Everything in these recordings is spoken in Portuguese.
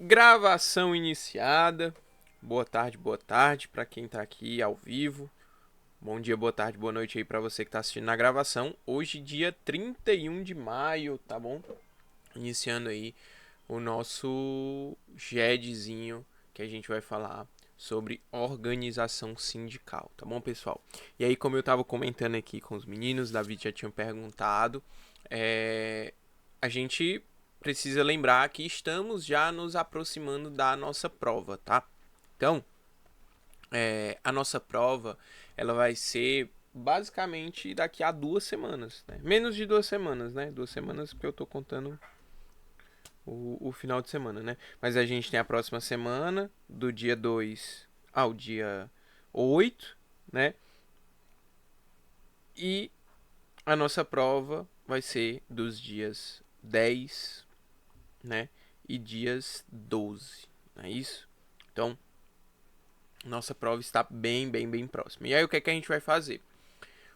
Gravação iniciada. Boa tarde para quem tá aqui ao vivo. Bom dia, boa tarde, boa noite aí para você que tá assistindo na gravação. Hoje, dia 31 de maio, tá bom? Iniciando aí o nosso GEDzinho que a gente vai falar sobre organização sindical, tá bom, pessoal? E aí, como eu tava comentando aqui com os meninos, David já tinha perguntado, a gente precisa lembrar que estamos já nos aproximando da nossa prova, tá? Então, a nossa prova, ela vai ser basicamente daqui a 2 semanas, né? Menos de 2 semanas, né? 2 semanas porque eu tô contando o final de semana, né? Mas a gente tem a próxima semana, do dia 2 ao dia 8, né? E a nossa prova vai ser dos dias 10, né? E dias 12, não é isso? Então, nossa prova está bem próxima. E aí, o que é que a gente vai fazer?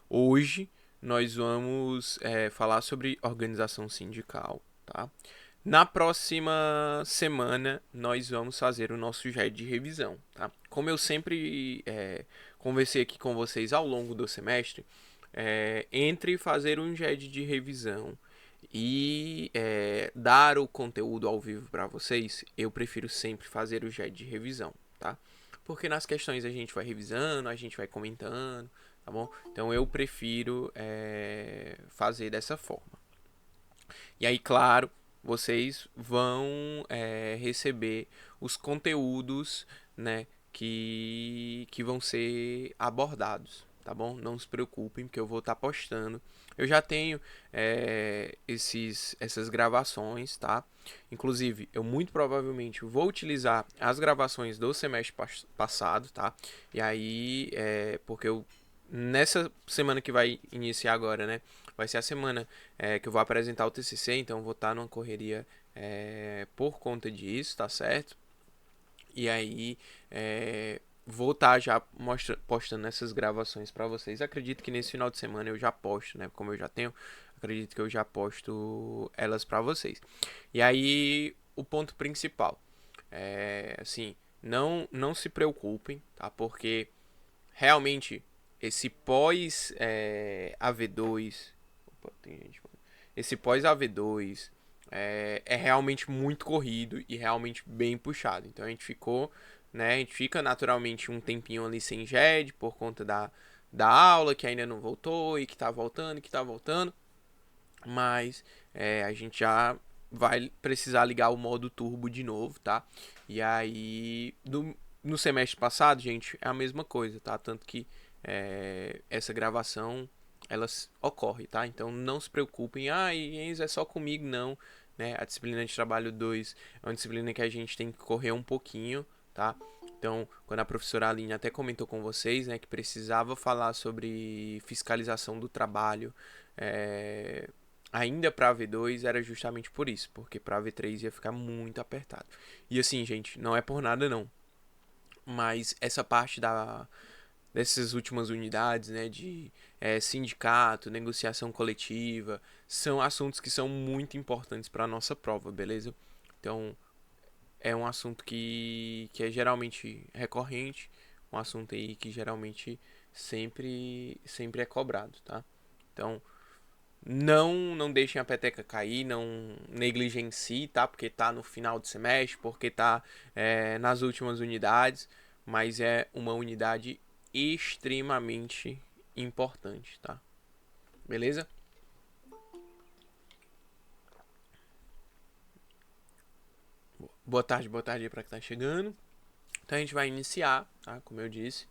Hoje, nós vamos falar sobre organização sindical, tá? Na próxima semana, nós vamos fazer o nosso GED de revisão, tá? Como eu sempre conversei aqui com vocês ao longo do semestre, entre fazer um GED de revisão e dar o conteúdo ao vivo para vocês, eu prefiro sempre fazer o GED de revisão, tá? Porque nas questões a gente vai revisando, a gente vai comentando, tá bom? Então eu prefiro fazer dessa forma. E aí, claro, vocês vão receber os conteúdos, né, que vão ser abordados, tá bom? Não se preocupem, porque eu vou estar postando. Eu já tenho essas gravações, tá? Inclusive, eu muito provavelmente vou utilizar as gravações do semestre passado, tá? E aí, porque eu nessa semana que vai iniciar agora, né? Vai ser a semana que eu vou apresentar o TCC, então eu vou estar numa correria por conta disso, tá certo? E aí vou estar já postando essas gravações para vocês. Acredito que nesse final de semana eu já posto, né? Como eu já tenho, acredito que eu já posto elas para vocês. E aí o ponto principal assim, não se preocupem, tá? Porque realmente esse pós AV2, opa, tem gente, esse pós AV2 é realmente muito corrido e realmente bem puxado. Então a gente ficou, né, a gente fica naturalmente um tempinho ali sem GED por conta da aula que ainda não voltou e que tá voltando, mas a gente já vai precisar ligar o modo turbo de novo, tá? E aí, no semestre passado, gente, é a mesma coisa, tá? Tanto que essa gravação, ela ocorre, tá? Então não se preocupem, Enzo, é só comigo, não. Né? A disciplina de trabalho 2 é uma disciplina que a gente tem que correr um pouquinho, tá? Então, quando a professora Aline até comentou com vocês, né, que precisava falar sobre fiscalização do trabalho, é, ainda para a V2 era justamente por isso, porque para a V3 ia ficar muito apertado. E assim, gente, não é por nada não, mas essa parte dessas últimas unidades, né, de sindicato, negociação coletiva, são assuntos que são muito importantes para a nossa prova, beleza? Então, é um assunto que é geralmente recorrente, um assunto aí que geralmente sempre é cobrado, tá? Então, não deixem a peteca cair, não negligencie, tá? Porque tá no final do semestre, porque tá nas últimas unidades, mas é uma unidade extremamente importante, tá? Beleza? Boa tarde aí pra quem tá chegando. Então a gente vai iniciar, tá? Como eu disse,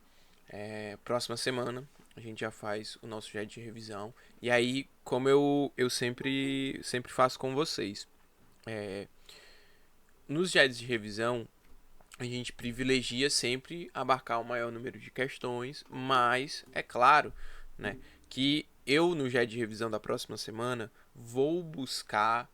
próxima semana a gente já faz o nosso jet de revisão. E aí, como eu sempre faço com vocês, é, nos jets de revisão, a gente privilegia sempre abarcar o maior número de questões, mas é claro, né, que eu no jet de revisão da próxima semana vou buscar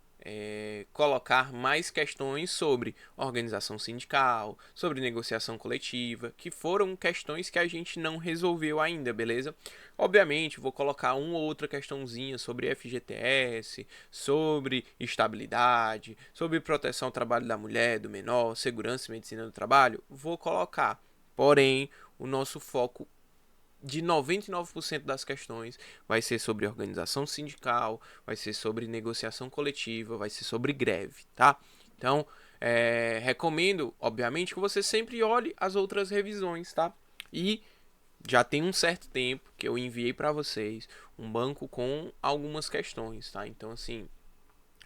colocar mais questões sobre organização sindical, sobre negociação coletiva, que foram questões que a gente não resolveu ainda, beleza? Obviamente, vou colocar uma ou outra questãozinha sobre FGTS, sobre estabilidade, sobre proteção ao trabalho da mulher, do menor, segurança e medicina do trabalho, vou colocar. Porém, o nosso foco de 99% das questões vai ser sobre organização sindical, vai ser sobre negociação coletiva, vai ser sobre greve, tá? Então, recomendo, obviamente, que você sempre olhe as outras revisões, tá? E já tem um certo tempo que eu enviei para vocês um banco com algumas questões, tá? Então, assim,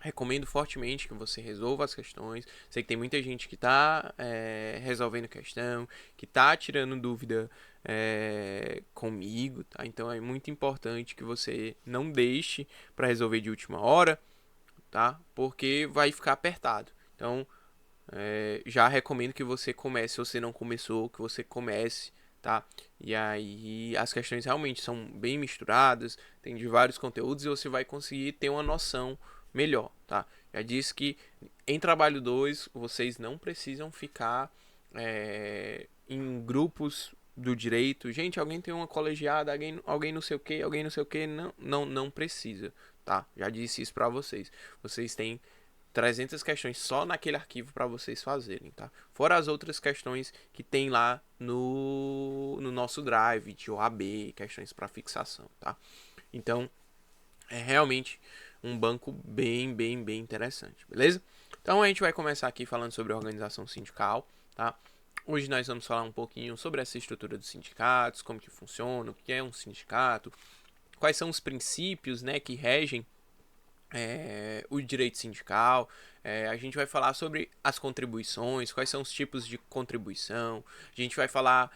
recomendo fortemente que você resolva as questões. Sei que tem muita gente que está resolvendo questão, que está tirando dúvida comigo, tá? Então é muito importante que você não deixe para resolver de última hora, tá? Porque vai ficar apertado. Então já recomendo que você comece, se você não começou, que você comece, tá? E aí as questões realmente são bem misturadas, tem de vários conteúdos e você vai conseguir ter uma noção melhor, tá? Já disse que em trabalho 2 vocês não precisam ficar em grupos do direito. Gente, alguém tem uma colegiada, alguém não sei o que, alguém não sei o que, não precisa, tá? Já disse isso pra vocês. Vocês têm 300 questões só naquele arquivo para vocês fazerem, tá? Fora as outras questões que tem lá no nosso drive de OAB, questões para fixação, tá? Então, é realmente um banco bem interessante, beleza? Então a gente vai começar aqui falando sobre organização sindical, tá? Hoje nós vamos falar um pouquinho sobre essa estrutura dos sindicatos, como que funciona, o que é um sindicato, quais são os princípios, né, que regem o direito sindical. A gente vai falar sobre as contribuições, quais são os tipos de contribuição. A gente vai falar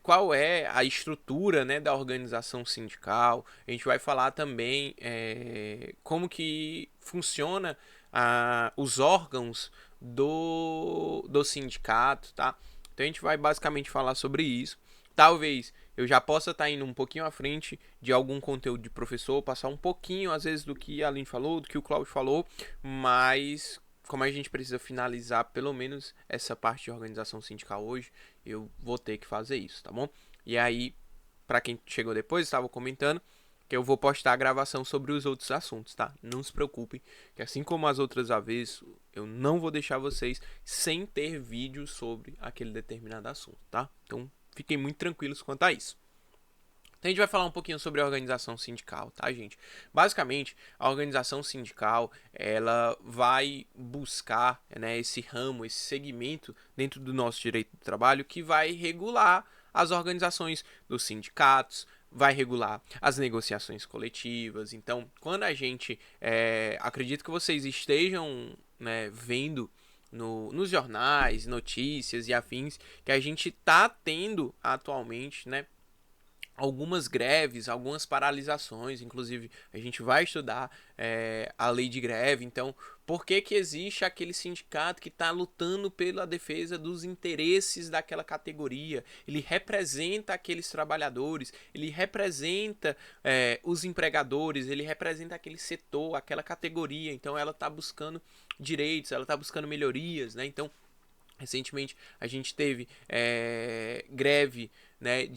qual é a estrutura, né, da organização sindical. A gente vai falar também como que funciona os órgãos do sindicato, tá? Então a gente vai basicamente falar sobre isso. Talvez eu já possa estar indo um pouquinho à frente de algum conteúdo de professor, passar um pouquinho, às vezes, do que a Aline falou, do que o Cláudio falou, mas como a gente precisa finalizar pelo menos essa parte de organização sindical hoje, eu vou ter que fazer isso, tá bom? E aí, para quem chegou depois, estava comentando que eu vou postar a gravação sobre os outros assuntos, tá? Não se preocupem, que assim como as outras vezes, eu não vou deixar vocês sem ter vídeo sobre aquele determinado assunto, tá? Então, fiquem muito tranquilos quanto a isso. Então a gente vai falar um pouquinho sobre a organização sindical, tá, gente? Basicamente, a organização sindical, ela vai buscar, né, esse ramo, esse segmento dentro do nosso direito do trabalho que vai regular as organizações dos sindicatos, vai regular as negociações coletivas. Então, quando a gente, acredito que vocês estejam, né, vendo nos jornais, notícias e afins, que a gente está tendo atualmente, né, algumas greves, algumas paralisações, inclusive a gente vai estudar a lei de greve. Então, por que que existe aquele sindicato que está lutando pela defesa dos interesses daquela categoria? Ele representa aqueles trabalhadores, ele representa os empregadores, ele representa aquele setor, aquela categoria. Então, ela está buscando direitos, ela está buscando melhorias, né? Então, recentemente a gente teve greve, né,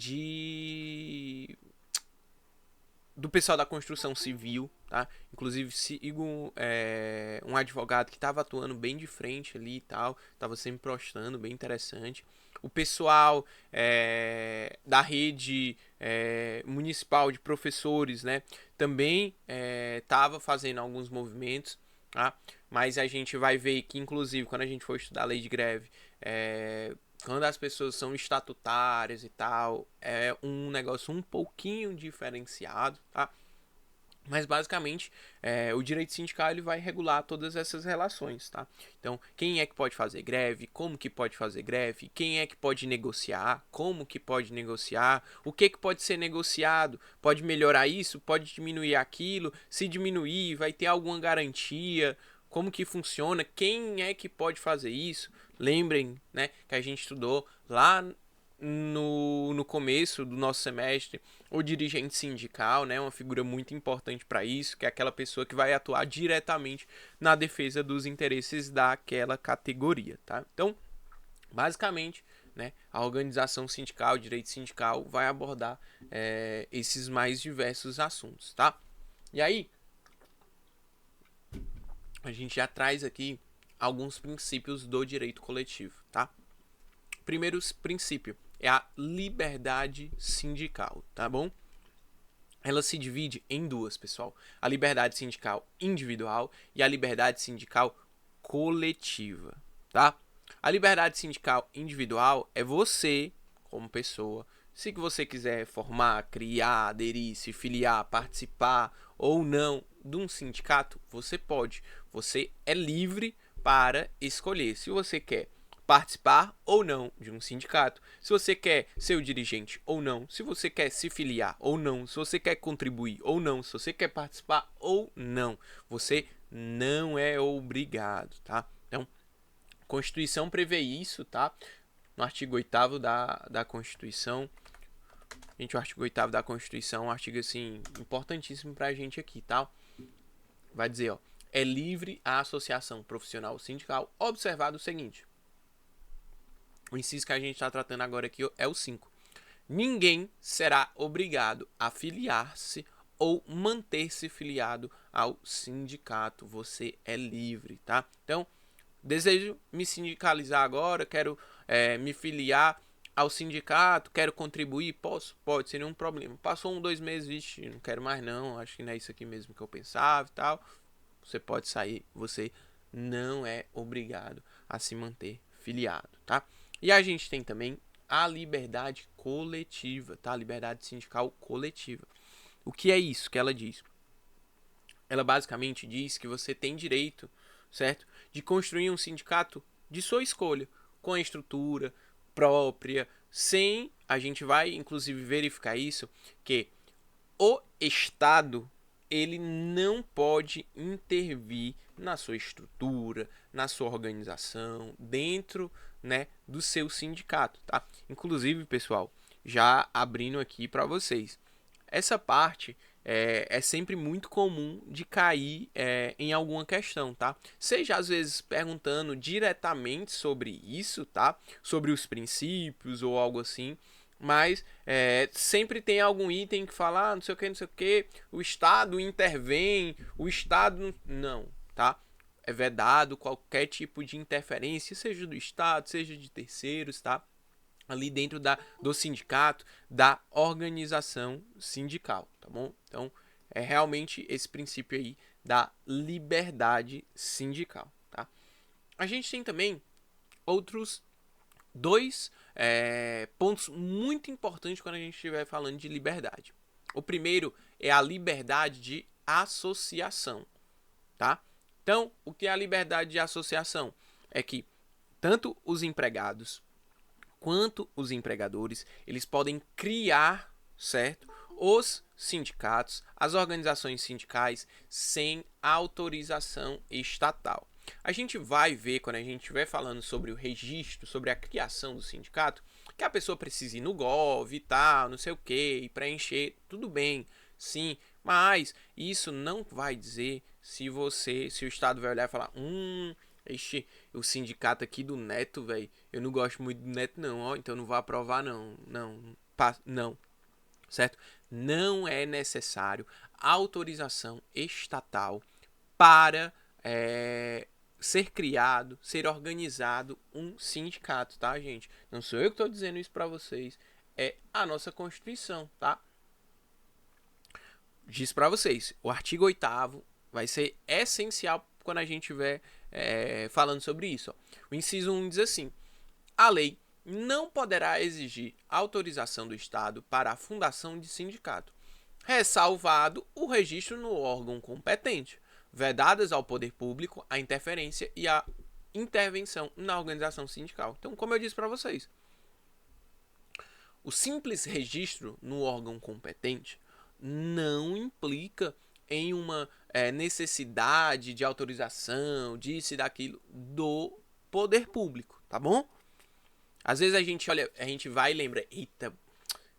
do pessoal da construção civil, tá? Inclusive sigo um advogado que estava atuando bem de frente ali e tal, estava sempre postando, bem interessante. O pessoal da rede municipal de professores, né, também estava fazendo alguns movimentos, tá? Mas a gente vai ver que, inclusive, quando a gente for estudar a lei de greve, quando as pessoas são estatutárias e tal, é um negócio um pouquinho diferenciado, tá? Mas basicamente, o direito sindical ele vai regular todas essas relações, tá? Então, quem é que pode fazer greve, como que pode fazer greve, quem é que pode negociar, como que pode negociar, o que pode ser negociado, pode melhorar isso, pode diminuir aquilo, se diminuir, vai ter alguma garantia, como que funciona, quem é que pode fazer isso. Lembrem, né, que a gente estudou lá no começo do nosso semestre o dirigente sindical, né, uma figura muito importante para isso, que é aquela pessoa que vai atuar diretamente na defesa dos interesses daquela categoria, tá? Então, basicamente, né, a organização sindical, o direito sindical vai abordar esses mais diversos assuntos, tá? E aí, a gente já traz aqui alguns princípios do direito coletivo, tá? Primeiro princípio é a liberdade sindical, tá bom? Ela se divide em duas, pessoal. A liberdade sindical individual e a liberdade sindical coletiva, tá? A liberdade sindical individual é você, como pessoa, se você quiser formar, criar, aderir, se filiar, participar ou não de um sindicato, você pode. Você é livre para escolher se você quer participar ou não de um sindicato, se você quer ser o dirigente ou não, se você quer se filiar ou não, se você quer contribuir ou não, se você quer participar ou não. Você não é obrigado, tá? Então, a Constituição prevê isso, tá? No artigo 8º da Constituição. Gente, o artigo 8º da Constituição é um artigo, assim, importantíssimo pra gente aqui, tá? Vai dizer, ó, é livre a associação profissional sindical, observado o seguinte. O inciso que a gente está tratando agora aqui é o 5. Ninguém será obrigado a filiar-se ou manter-se filiado ao sindicato. Você é livre, tá? Então, desejo me sindicalizar agora, quero me filiar ao sindicato, quero contribuir, posso? Pode, sem nenhum problema. Passou 2 meses, vixe, não quero mais não, acho que não é isso aqui mesmo que eu pensava e tal. Você pode sair, você não é obrigado a se manter filiado, tá? E a gente tem também a liberdade coletiva, tá? A liberdade sindical coletiva. O que é isso que ela diz? Ela basicamente diz que você tem direito, certo? De construir um sindicato de sua escolha, com a estrutura própria, sem, a gente vai inclusive verificar isso, que o Estado ele não pode intervir na sua estrutura, na sua organização, dentro, né, do seu sindicato, tá? Inclusive, pessoal, já abrindo aqui para vocês, essa parte é sempre muito comum de cair em alguma questão, tá? Seja às vezes perguntando diretamente sobre isso, tá? Sobre os princípios ou algo assim, mas sempre tem algum item que fala, não sei o que, não sei o que, o Estado intervém, o Estado não, tá? É vedado qualquer tipo de interferência, seja do Estado, seja de terceiros, tá? Ali dentro do sindicato, da organização sindical, tá bom? Então, é realmente esse princípio aí da liberdade sindical, tá? A gente tem também outros dois pontos muito importantes quando a gente estiver falando de liberdade. O primeiro é a liberdade de associação, tá? Então, o que é a liberdade de associação? É que tanto os empregados quanto os empregadores, eles podem criar, certo? Os sindicatos, as organizações sindicais sem autorização estatal. A gente vai ver, quando a gente estiver falando sobre o registro, sobre a criação do sindicato, que a pessoa precisa ir no Gov e tal, não sei o que, e preencher, tudo bem, sim, mas isso não vai dizer se o Estado vai olhar e falar, ixi, o sindicato aqui do Neto, velho, eu não gosto muito do Neto não, ó, então não vou aprovar não, não, certo? Não é necessário autorização estatal para ser criado, ser organizado um sindicato, tá, gente? Não sou eu que estou dizendo isso para vocês, é a nossa Constituição, tá? Diz para vocês, o artigo 8º vai ser essencial quando a gente estiver falando sobre isso. Ó. O inciso 1 diz assim, a lei não poderá exigir autorização do Estado para a fundação de sindicato, ressalvado o registro no órgão competente, vedadas ao poder público a interferência e a intervenção na organização sindical. Então, como eu disse para vocês, o simples registro no órgão competente não implica em uma necessidade de autorização, disso e daquilo, do poder público, tá bom? Às vezes a gente olha, a gente vai e lembra, eita,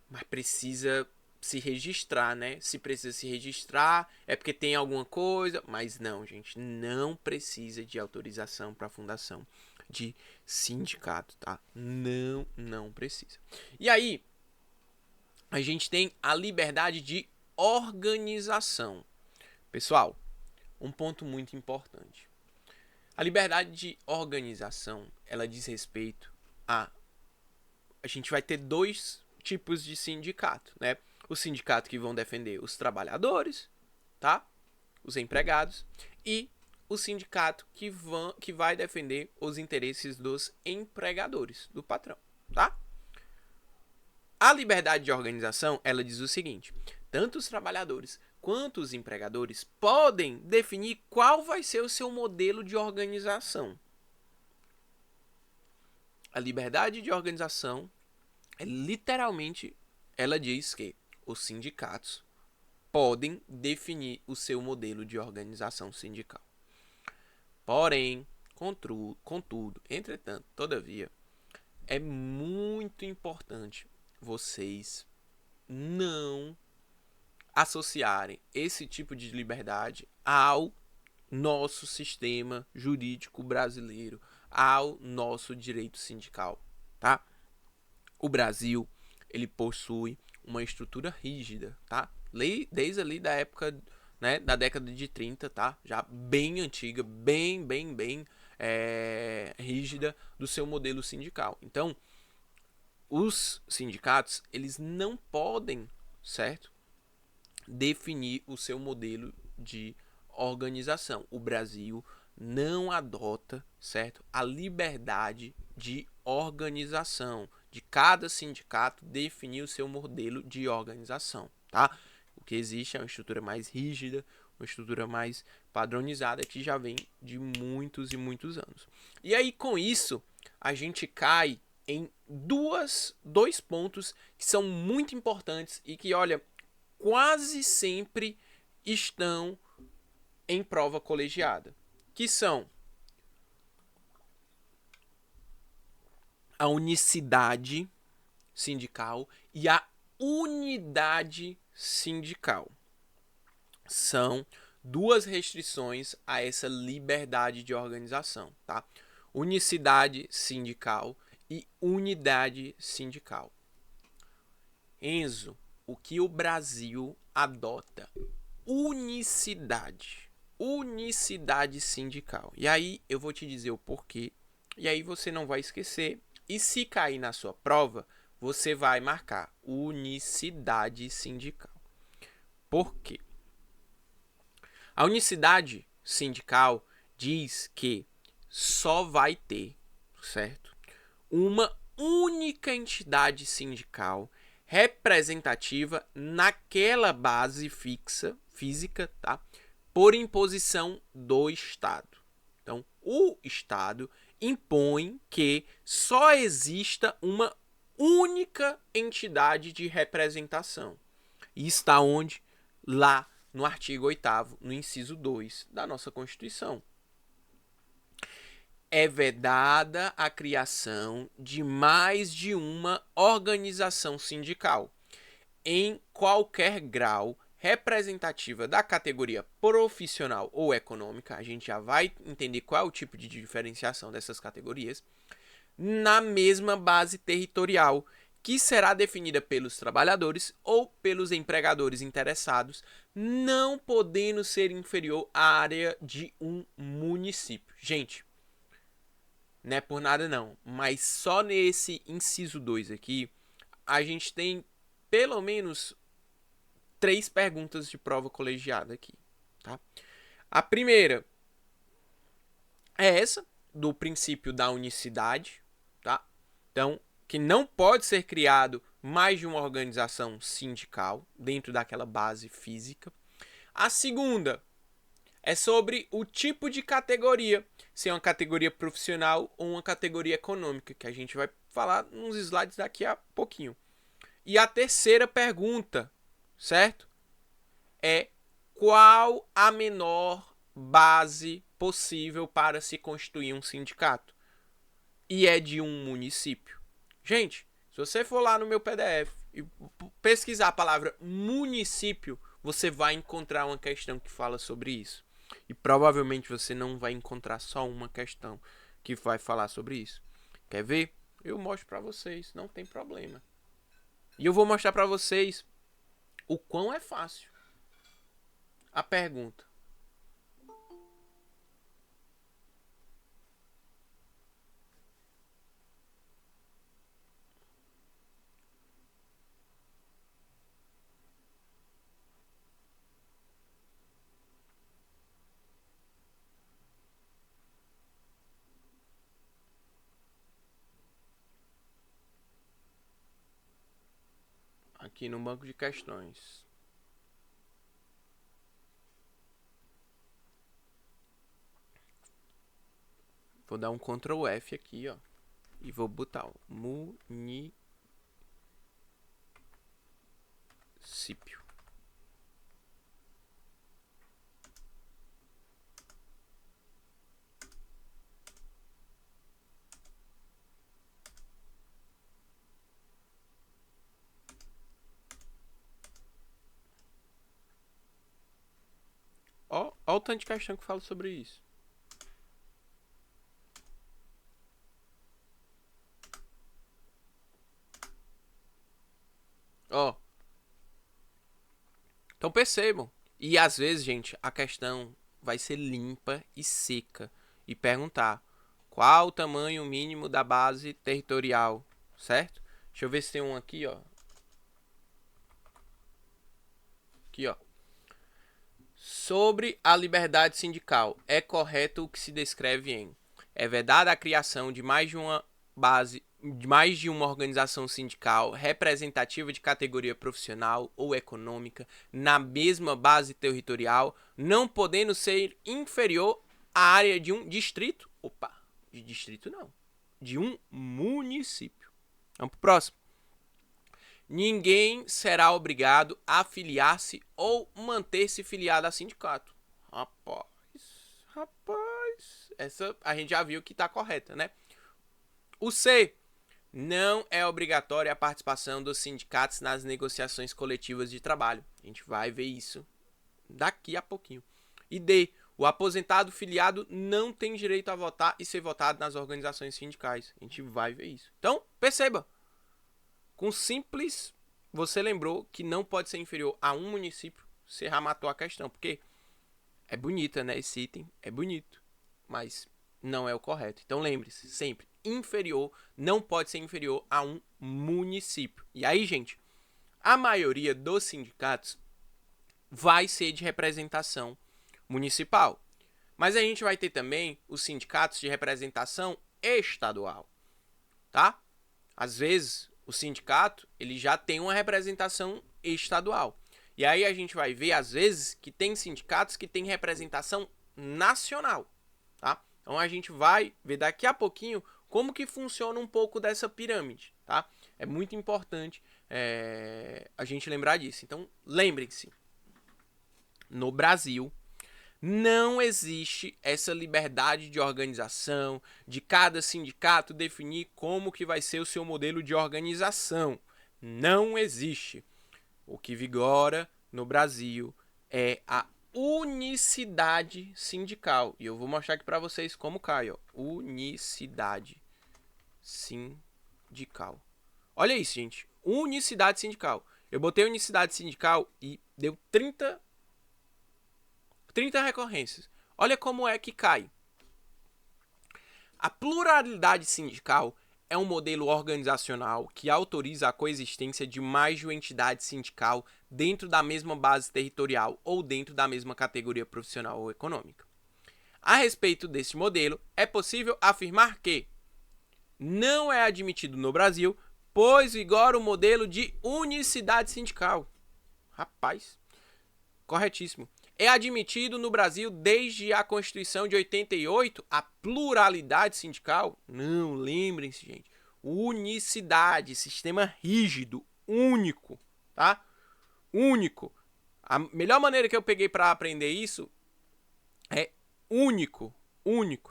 mas precisa se registrar, né? Se precisa se registrar, é porque tem alguma coisa. Mas não, gente, não precisa de autorização para a fundação de sindicato, tá? Não precisa. E aí, a gente tem a liberdade de organização. Pessoal, um ponto muito importante. A liberdade de organização, ela diz respeito a gente vai ter dois tipos de sindicato, né? O sindicato que vão defender os trabalhadores, tá? Os empregados e o sindicato que vai defender os interesses dos empregadores, do patrão, tá? A liberdade de organização, ela diz o seguinte: tanto os trabalhadores quanto os empregadores podem definir qual vai ser o seu modelo de organização. A liberdade de organização literalmente ela diz que os sindicatos podem definir o seu modelo de organização sindical. Porém, contudo, entretanto, todavia, é muito importante vocês não associarem esse tipo de liberdade ao nosso sistema jurídico brasileiro, ao nosso direito sindical, tá? O Brasil, ele possui uma estrutura rígida, tá? Desde ali da época, né, da década de 30, tá? Já bem antiga, bem rígida do seu modelo sindical. Então, os sindicatos, eles não podem, certo? Definir o seu modelo de organização. O Brasil não adota, certo? A liberdade de organização, de cada sindicato definir o seu modelo de organização, tá? O que existe é uma estrutura mais rígida, uma estrutura mais padronizada que já vem de muitos e muitos anos. E aí, com isso, a gente cai em dois pontos que são muito importantes e que, olha, quase sempre estão em prova colegiada, que são a unicidade sindical e a unidade sindical. São duas restrições a essa liberdade de organização, tá? Unicidade sindical e unidade sindical. Enzo, o que o Brasil adota? Unicidade. Unicidade sindical. E aí eu vou te dizer o porquê. E aí você não vai esquecer. E se cair na sua prova, você vai marcar unicidade sindical. Por quê? A unicidade sindical diz que só vai ter, certo? Uma única entidade sindical representativa naquela base física, tá? Por imposição do Estado. Então, o Estado impõe que só exista uma única entidade de representação. E está onde? Lá no artigo 8º, no inciso 2 da nossa Constituição. É vedada a criação de mais de uma organização sindical, em qualquer grau representativa da categoria profissional ou econômica, a gente já vai entender qual é o tipo de diferenciação dessas categorias, na mesma base territorial, que será definida pelos trabalhadores ou pelos empregadores interessados, não podendo ser inferior à área de um município. Gente, não é por nada não, mas só nesse inciso 2 aqui, a gente tem pelo menos 3 perguntas de prova colegiada aqui, tá? A primeira é essa, do princípio da unicidade, tá? Então, que não pode ser criado mais de uma organização sindical dentro daquela base física. A segunda é sobre o tipo de categoria, se é uma categoria profissional ou uma categoria econômica, que a gente vai falar nos slides daqui a pouquinho. E a terceira pergunta, certo? É qual a menor base possível para se constituir um sindicato? E é de um município. Gente, se você for lá no meu PDF e pesquisar a palavra município, você vai encontrar uma questão que fala sobre isso. E provavelmente você não vai encontrar só uma questão que vai falar sobre isso. Quer ver? Eu mostro para vocês, não tem problema. E eu vou mostrar para vocês o quão é fácil. A pergunta. Aqui no banco de questões. Vou dar um Ctrl F aqui, ó. E vou botar o município. Ó o tanto de questão que fala sobre isso. Ó. Então percebam. E às vezes, gente, a questão vai ser limpa e seca. E perguntar qual o tamanho mínimo da base territorial, certo? Deixa eu ver se tem um aqui, ó. Aqui, ó. Sobre a liberdade sindical, é correto o que se descreve em: é vedada a criação de mais de uma organização sindical representativa de categoria profissional ou econômica na mesma base territorial, não podendo ser inferior à área de um distrito. Opa, de distrito não, de um município. Vamos pro próximo. Ninguém será obrigado a filiar-se ou manter-se filiado a sindicato. Rapaz, essa a gente já viu que tá correta, né? O C. Não é obrigatória a participação dos sindicatos nas negociações coletivas de trabalho. A gente vai ver isso daqui a pouquinho. E D. O aposentado filiado não tem direito a votar e ser votado nas organizações sindicais. A gente vai ver isso. Então, perceba. Com simples, você lembrou que não pode ser inferior a um município. Você já matou a questão. Porque é bonita, né? Esse item é bonito. Mas não é o correto. Então lembre-se, sempre, inferior não pode ser inferior a um município. E aí, gente, a maioria dos sindicatos vai ser de representação municipal. Mas a gente vai ter também os sindicatos de representação estadual, tá? Às vezes, o sindicato, ele já tem uma representação estadual. E aí a gente vai ver, às vezes, que tem sindicatos que têm representação nacional, tá? Então a gente vai ver daqui a pouquinho como que funciona um pouco dessa pirâmide, tá? É muito importante a gente lembrar disso. Então, lembrem-se, no Brasil, não existe essa liberdade de organização, de cada sindicato definir como que vai ser o seu modelo de organização. Não existe. O que vigora no Brasil é a unicidade sindical. E eu vou mostrar aqui para vocês como cai, ó. Unicidade sindical. Olha isso, gente. Unicidade sindical. Eu botei unicidade sindical e deu 30 recorrências. Olha como é que cai. A pluralidade sindical é um modelo organizacional que autoriza a coexistência de mais de uma entidade sindical dentro da mesma base territorial ou dentro da mesma categoria profissional ou econômica. A respeito deste modelo, é possível afirmar que não é admitido no Brasil, pois vigora o modelo de unicidade sindical. Rapaz, corretíssimo. É admitido no Brasil desde a Constituição de 88 a pluralidade sindical? Não, lembrem-se, gente. Unicidade, sistema rígido, único, tá? Único. A melhor maneira que eu peguei para aprender isso é único,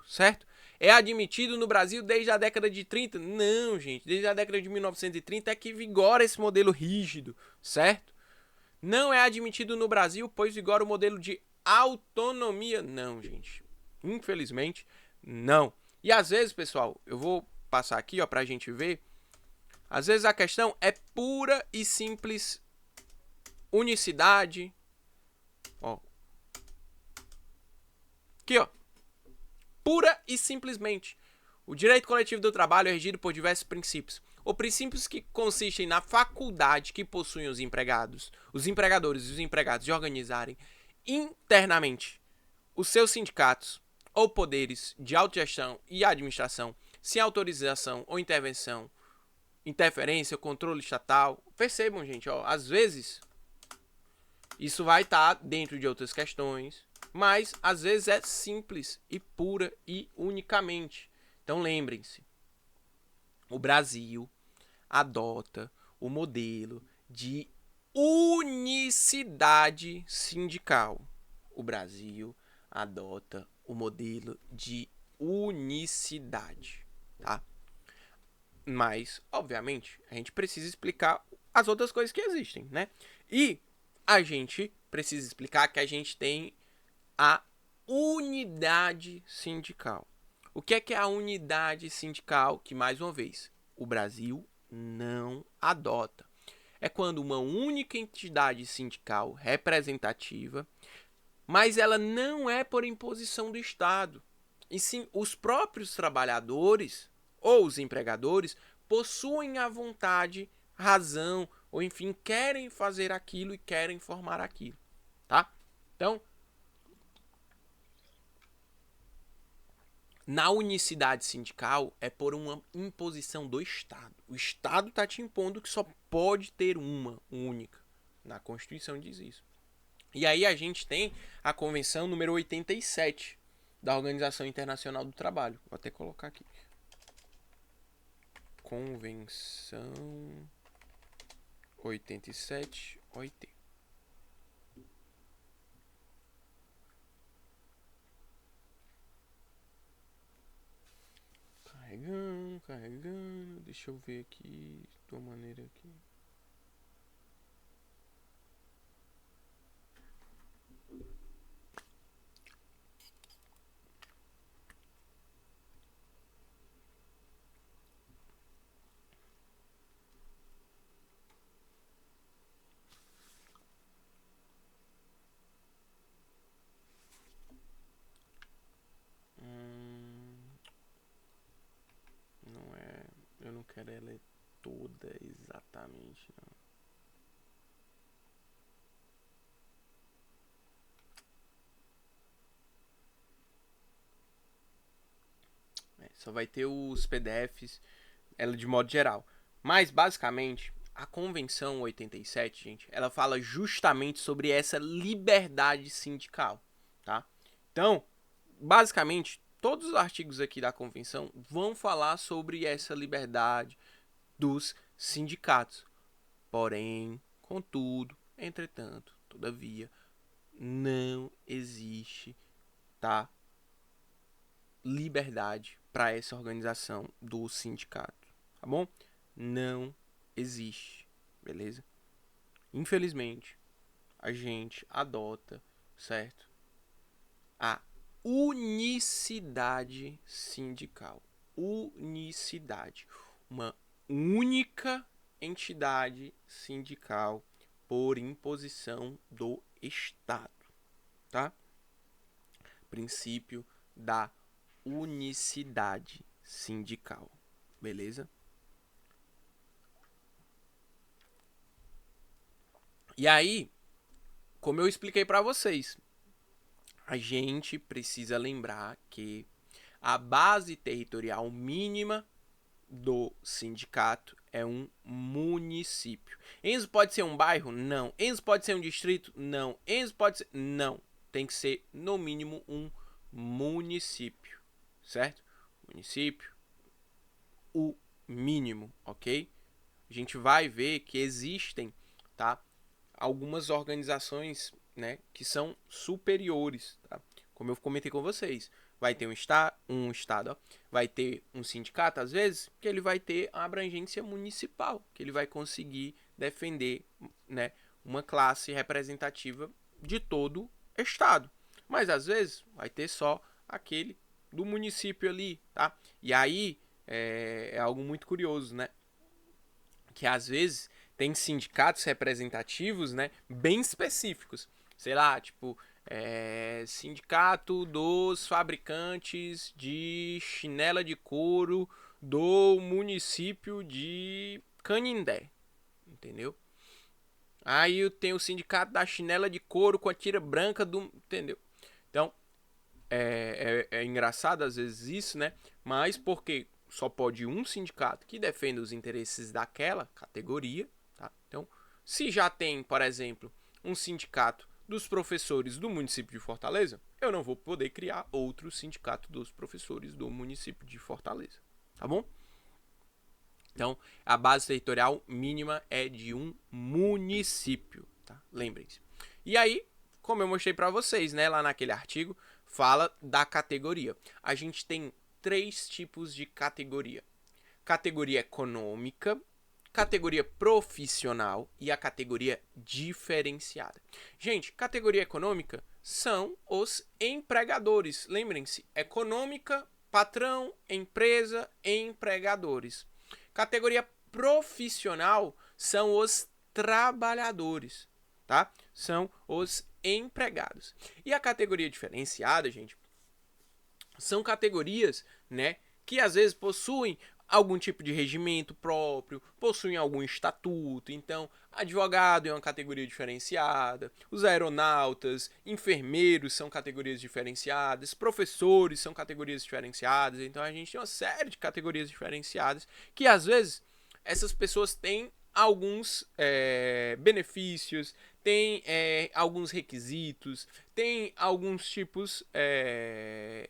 certo? É admitido no Brasil desde a década de 30? Não, gente. Desde a década de 1930 é que vigora esse modelo rígido, certo? Não é admitido no Brasil, pois vigora o modelo de autonomia. Não, gente. Infelizmente, não. E às vezes, pessoal, eu vou passar aqui, ó, pra gente ver. Às vezes a questão é pura e simples unicidade. Ó. Aqui, ó. Pura e simplesmente. O direito coletivo do trabalho é regido por diversos princípios. Os princípios que consistem na faculdade que possuem os empregados, os empregadores e os empregados de organizarem internamente os seus sindicatos ou poderes de autogestão e administração, sem autorização ou interferência, controle estatal. Percebam, gente, ó, às vezes isso vai estar dentro de outras questões, mas às vezes é simples e pura e unicamente. Então lembrem-se, o Brasil adota o modelo de unicidade sindical. O Brasil adota o modelo de unicidade, tá? Mas, obviamente, a gente precisa explicar as outras coisas que existem, né? E a gente precisa explicar que a gente tem a unidade sindical. O que é a unidade sindical que, mais uma vez, o Brasil não adota? É quando uma única entidade sindical representativa, mas ela não é por imposição do Estado, e sim os próprios trabalhadores ou os empregadores possuem a vontade, razão, ou enfim, querem fazer aquilo e querem formar aquilo, tá? Então, na unicidade sindical é por uma imposição do Estado. O Estado está te impondo que só pode ter uma única. Na Constituição diz isso. E aí a gente tem a Convenção número 87 da Organização Internacional do Trabalho. Vou até colocar aqui. Convenção 87, 80. Carregando. Deixa eu ver aqui de uma maneira aqui. Não é. Eu não quero ela toda exatamente, não. Só vai ter os PDFs, ela de modo geral. Mas, basicamente, a Convenção 87, gente, ela fala justamente sobre essa liberdade sindical, tá? Então, basicamente, todos os artigos aqui da Convenção vão falar sobre essa liberdade dos sindicatos. Porém, contudo, entretanto, todavia, não existe, tá, liberdade para essa organização do sindicato, tá bom? Não existe, beleza? Infelizmente, a gente adota, certo? A unicidade sindical. Unicidade. Uma única entidade sindical por imposição do Estado, tá? Princípio da unicidade sindical, beleza? E aí, como eu expliquei para vocês, a gente precisa lembrar que a base territorial mínima do sindicato é um município. Enzo pode ser um bairro? Não. Enzo pode ser um distrito? Não. Enzo pode ser... Não. Tem que ser, no mínimo, um município, certo? Município, o mínimo, ok? A gente vai ver que existem, tá, algumas organizações, né, que são superiores, tá? Como eu comentei com vocês, vai ter um estado, ó, vai ter um sindicato, às vezes, que ele vai ter a abrangência municipal, que ele vai conseguir defender, né, uma classe representativa de todo o estado. Mas às vezes vai ter só aquele do município ali, tá? E aí é algo muito curioso, né? Que às vezes tem sindicatos representativos, né, bem específicos. Sei lá, tipo, sindicato dos fabricantes de chinela de couro do município de Canindé, entendeu? Aí eu tenho o sindicato da chinela de couro com a tira branca do, entendeu? Então, é engraçado às vezes isso, né? Mas porque só pode um sindicato que defenda os interesses daquela categoria, tá? Então, se já tem, por exemplo, um sindicato dos professores do município de Fortaleza, eu não vou poder criar outro sindicato dos professores do município de Fortaleza, tá bom? Então, a base territorial mínima é de um município, tá? Lembrem-se. E aí, como eu mostrei para vocês, né, lá naquele artigo, fala da categoria. A gente tem 3 tipos de categoria: categoria econômica, categoria profissional e a categoria diferenciada. Gente, categoria econômica são os empregadores. Lembrem-se, econômica, patrão, empresa, empregadores. Categoria profissional são os trabalhadores, tá? São os empregados. E a categoria diferenciada, gente, são categorias, né, que às vezes possuem algum tipo de regimento próprio, possuem algum estatuto. Então, advogado é uma categoria diferenciada, os aeronautas, enfermeiros são categorias diferenciadas, professores são categorias diferenciadas. Então, a gente tem uma série de categorias diferenciadas que às vezes essas pessoas têm alguns benefícios, tem alguns requisitos, tem alguns tipos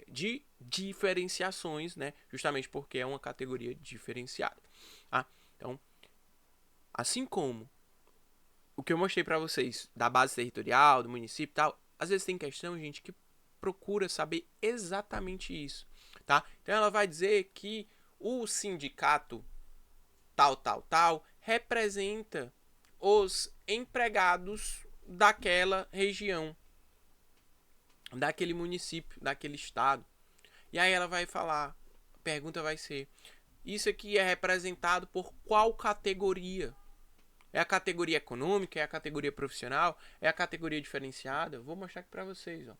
de diferenciações, né? Justamente porque é uma categoria diferenciada. Tá? Então, assim como o que eu mostrei para vocês da base territorial, do município e tal, às vezes tem questão, gente, que procura saber exatamente isso. Tá? Então, ela vai dizer que o sindicato tal, representa os empregados daquela região, daquele município, daquele estado. E aí ela vai falar, a pergunta vai ser: isso aqui é representado por qual categoria? É a categoria econômica? É a categoria profissional? É a categoria diferenciada? Vou mostrar aqui para vocês, ó.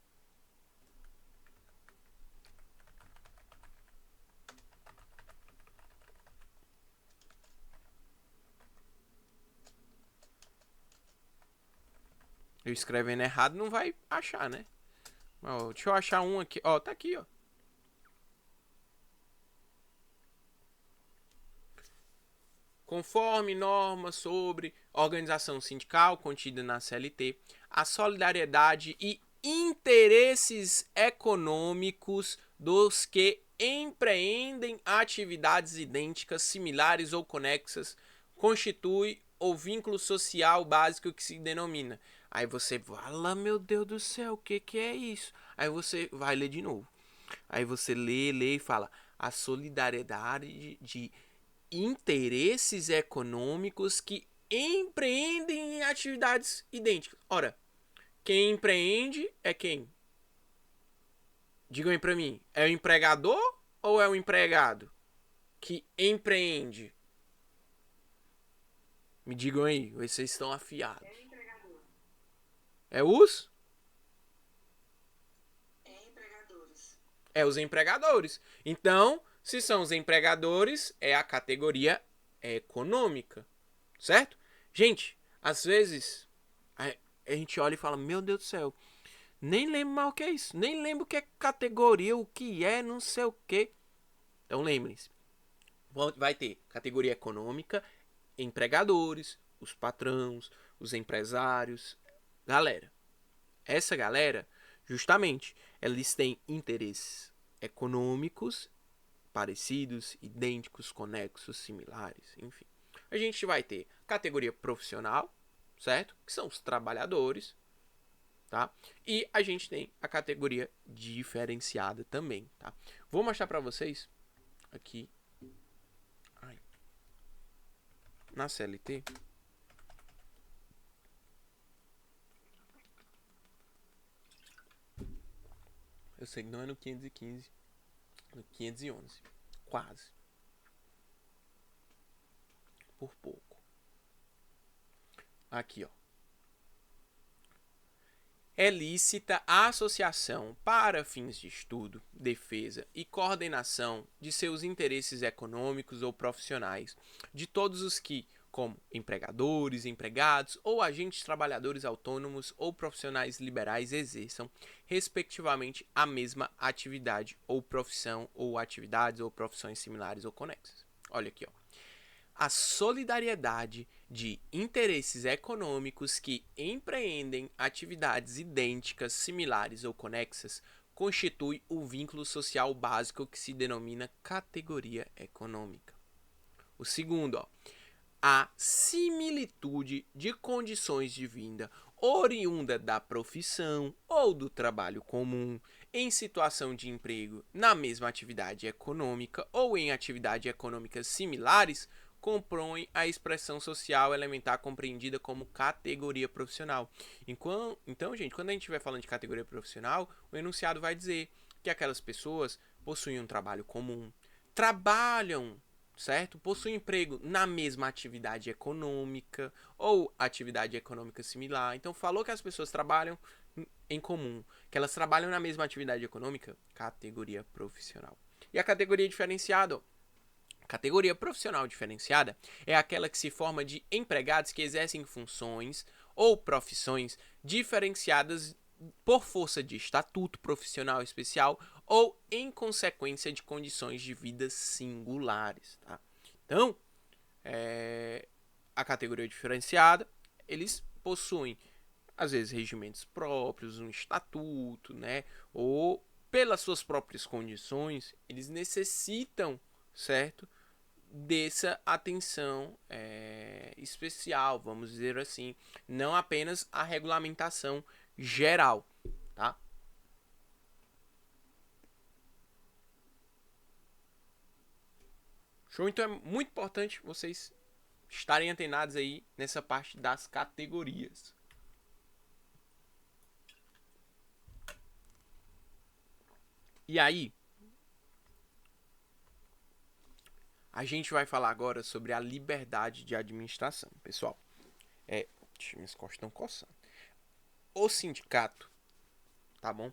Eu escrevendo errado não vai achar, né? Ó, deixa eu achar um aqui. Ó, tá aqui, ó. Conforme normas sobre organização sindical contida na CLT, a solidariedade e interesses econômicos dos que empreendem atividades idênticas, similares ou conexas constitui o vínculo social básico que se denomina. Aí você fala, meu Deus do céu, o que é isso? Aí você vai ler de novo. Aí você lê e fala: a solidariedade de interesses econômicos que empreendem em atividades idênticas. Ora, quem empreende é quem? Digam aí pra mim, é o empregador ou é o empregado que empreende? Me digam aí, vocês estão afiados. É os? É os empregadores. Então, se são os empregadores, é a categoria econômica, certo? Gente, às vezes a gente olha e fala: meu Deus do céu, nem lembro mais o que é isso, nem lembro o que é categoria, o que é, não sei o que. Então lembrem-se: vai ter categoria econômica, empregadores, os patrões, os empresários, galera. Essa galera, justamente, eles têm interesses econômicos parecidos, idênticos, conexos, similares, enfim. A gente vai ter categoria profissional, certo? Que são os trabalhadores. tá? E a gente tem a categoria diferenciada também, tá? Vou mostrar para vocês aqui na CLT. Eu sei que não é no 515, no 511. Quase. Por pouco. Aqui, ó. É lícita a associação para fins de estudo, defesa e coordenação de seus interesses econômicos ou profissionais, de todos os que, como empregadores, empregados ou agentes trabalhadores autônomos ou profissionais liberais exerçam, respectivamente, a mesma atividade ou profissão ou atividades ou profissões similares ou conexas. Olha aqui, ó. A solidariedade de interesses econômicos que empreendem atividades idênticas, similares ou conexas constitui o vínculo social básico que se denomina categoria econômica. O segundo, ó, a similitude de condições de vida oriunda da profissão ou do trabalho comum em situação de emprego na mesma atividade econômica ou em atividades econômicas similares compõe a expressão social elementar compreendida como categoria profissional. Então, gente, quando a gente estiver falando de categoria profissional, o enunciado vai dizer que aquelas pessoas possuem um trabalho comum, trabalham, certo? Possuem emprego na mesma atividade econômica ou atividade econômica similar. Então, falou que as pessoas trabalham em comum, que elas trabalham na mesma atividade econômica, categoria profissional. E a categoria diferenciada, categoria profissional diferenciada é aquela que se forma de empregados que exercem funções ou profissões diferenciadas por força de estatuto profissional especial ou em consequência de condições de vida singulares. Tá? Então, a categoria diferenciada, eles possuem, às vezes, regimentos próprios, um estatuto, né? Ou, pelas suas próprias condições, eles necessitam, certo? Dessa atenção especial, vamos dizer assim, não apenas a regulamentação geral, tá? Show? Então é muito importante vocês estarem antenados aí nessa parte das categorias. E aí, a gente vai falar agora sobre a liberdade de administração, pessoal. Minhas costas estão coçando. O sindicato, tá bom?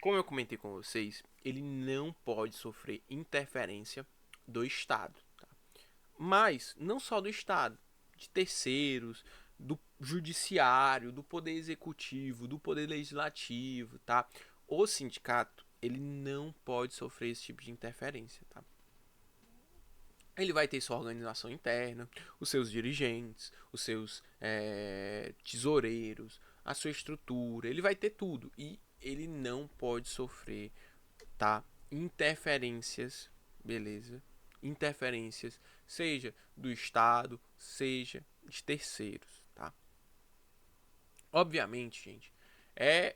Como eu comentei com vocês, ele não pode sofrer interferência do Estado. Tá? Mas não só do Estado, de terceiros, do judiciário, do poder executivo, do poder legislativo, tá? O sindicato, ele não pode sofrer esse tipo de interferência, tá? Ele vai ter sua organização interna, os seus dirigentes, os seus tesoureiros, a sua estrutura, ele vai ter tudo e ele não pode sofrer, tá? Interferências, beleza? Interferências, seja do Estado, seja de terceiros, tá? Obviamente, gente, é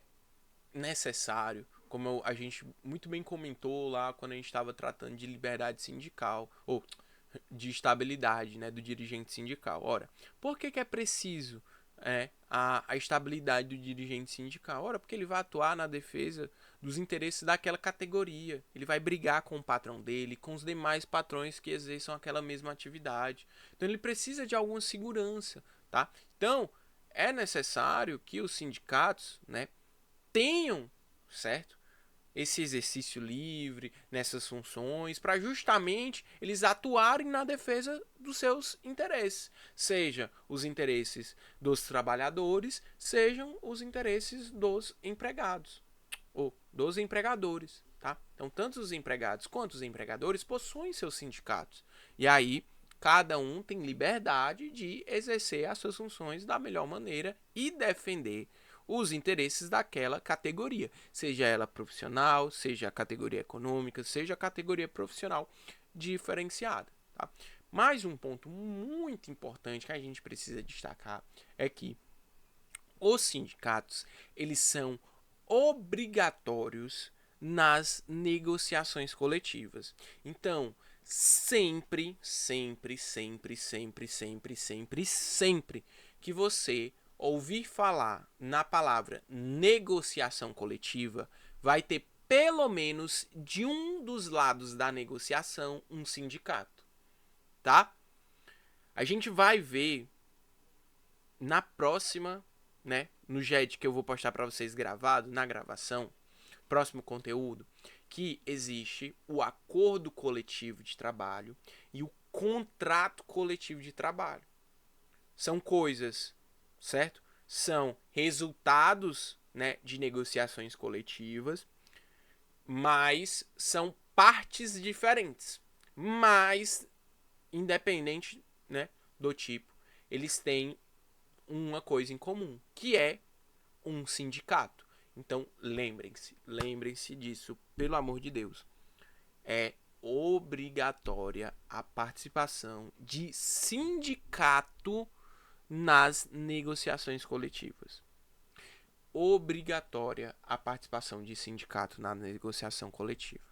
necessário, como a gente muito bem comentou lá quando a gente estava tratando de liberdade sindical, ou de estabilidade, né, do dirigente sindical. Ora, por que é preciso a estabilidade do dirigente sindical? Ora, porque ele vai atuar na defesa dos interesses daquela categoria. Ele vai brigar com o patrão dele, com os demais patrões que exerçam aquela mesma atividade. Então ele precisa de alguma segurança, tá? Então, é necessário que os sindicatos, né, tenham, certo? Esse exercício livre nessas funções para justamente eles atuarem na defesa dos seus interesses, seja os interesses dos trabalhadores, sejam os interesses dos empregados ou dos empregadores, tá? Então, tanto os empregados quanto os empregadores possuem seus sindicatos. E aí, cada um tem liberdade de exercer as suas funções da melhor maneira e defender os interesses daquela categoria, seja ela profissional, seja a categoria econômica, seja a categoria profissional diferenciada. Tá? Mais um ponto muito importante que a gente precisa destacar é que Os sindicatos, eles são obrigatórios nas negociações coletivas. Então, sempre que você ouvir falar na palavra negociação coletiva, vai ter pelo menos de um dos lados da negociação um sindicato, tá? A gente vai ver na próxima, né, no JED que eu vou postar para vocês gravado, na gravação, próximo conteúdo, que existe o acordo coletivo de trabalho e o contrato coletivo de trabalho. São coisas, certo? São resultados, né, de negociações coletivas, mas são partes diferentes. Mas, independente, né, do tipo, eles têm uma coisa em comum, que é um sindicato. Então, lembrem-se disso, pelo amor de Deus. É obrigatória a participação de sindicato nas negociações coletivas. Obrigatória a participação de sindicato na negociação coletiva.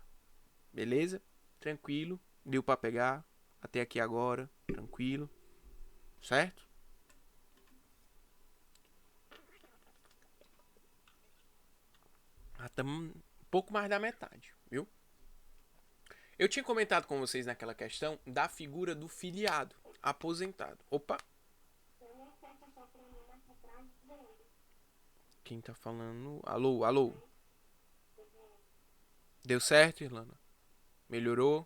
Beleza? Tranquilo? Deu para pegar? Até aqui agora? Tranquilo? Certo? Estamos um pouco mais da metade, viu? Eu tinha comentado com vocês naquela questão da figura do filiado aposentado. Opa! Quem tá falando? Alô, alô? Deu certo, Irlanda? Melhorou?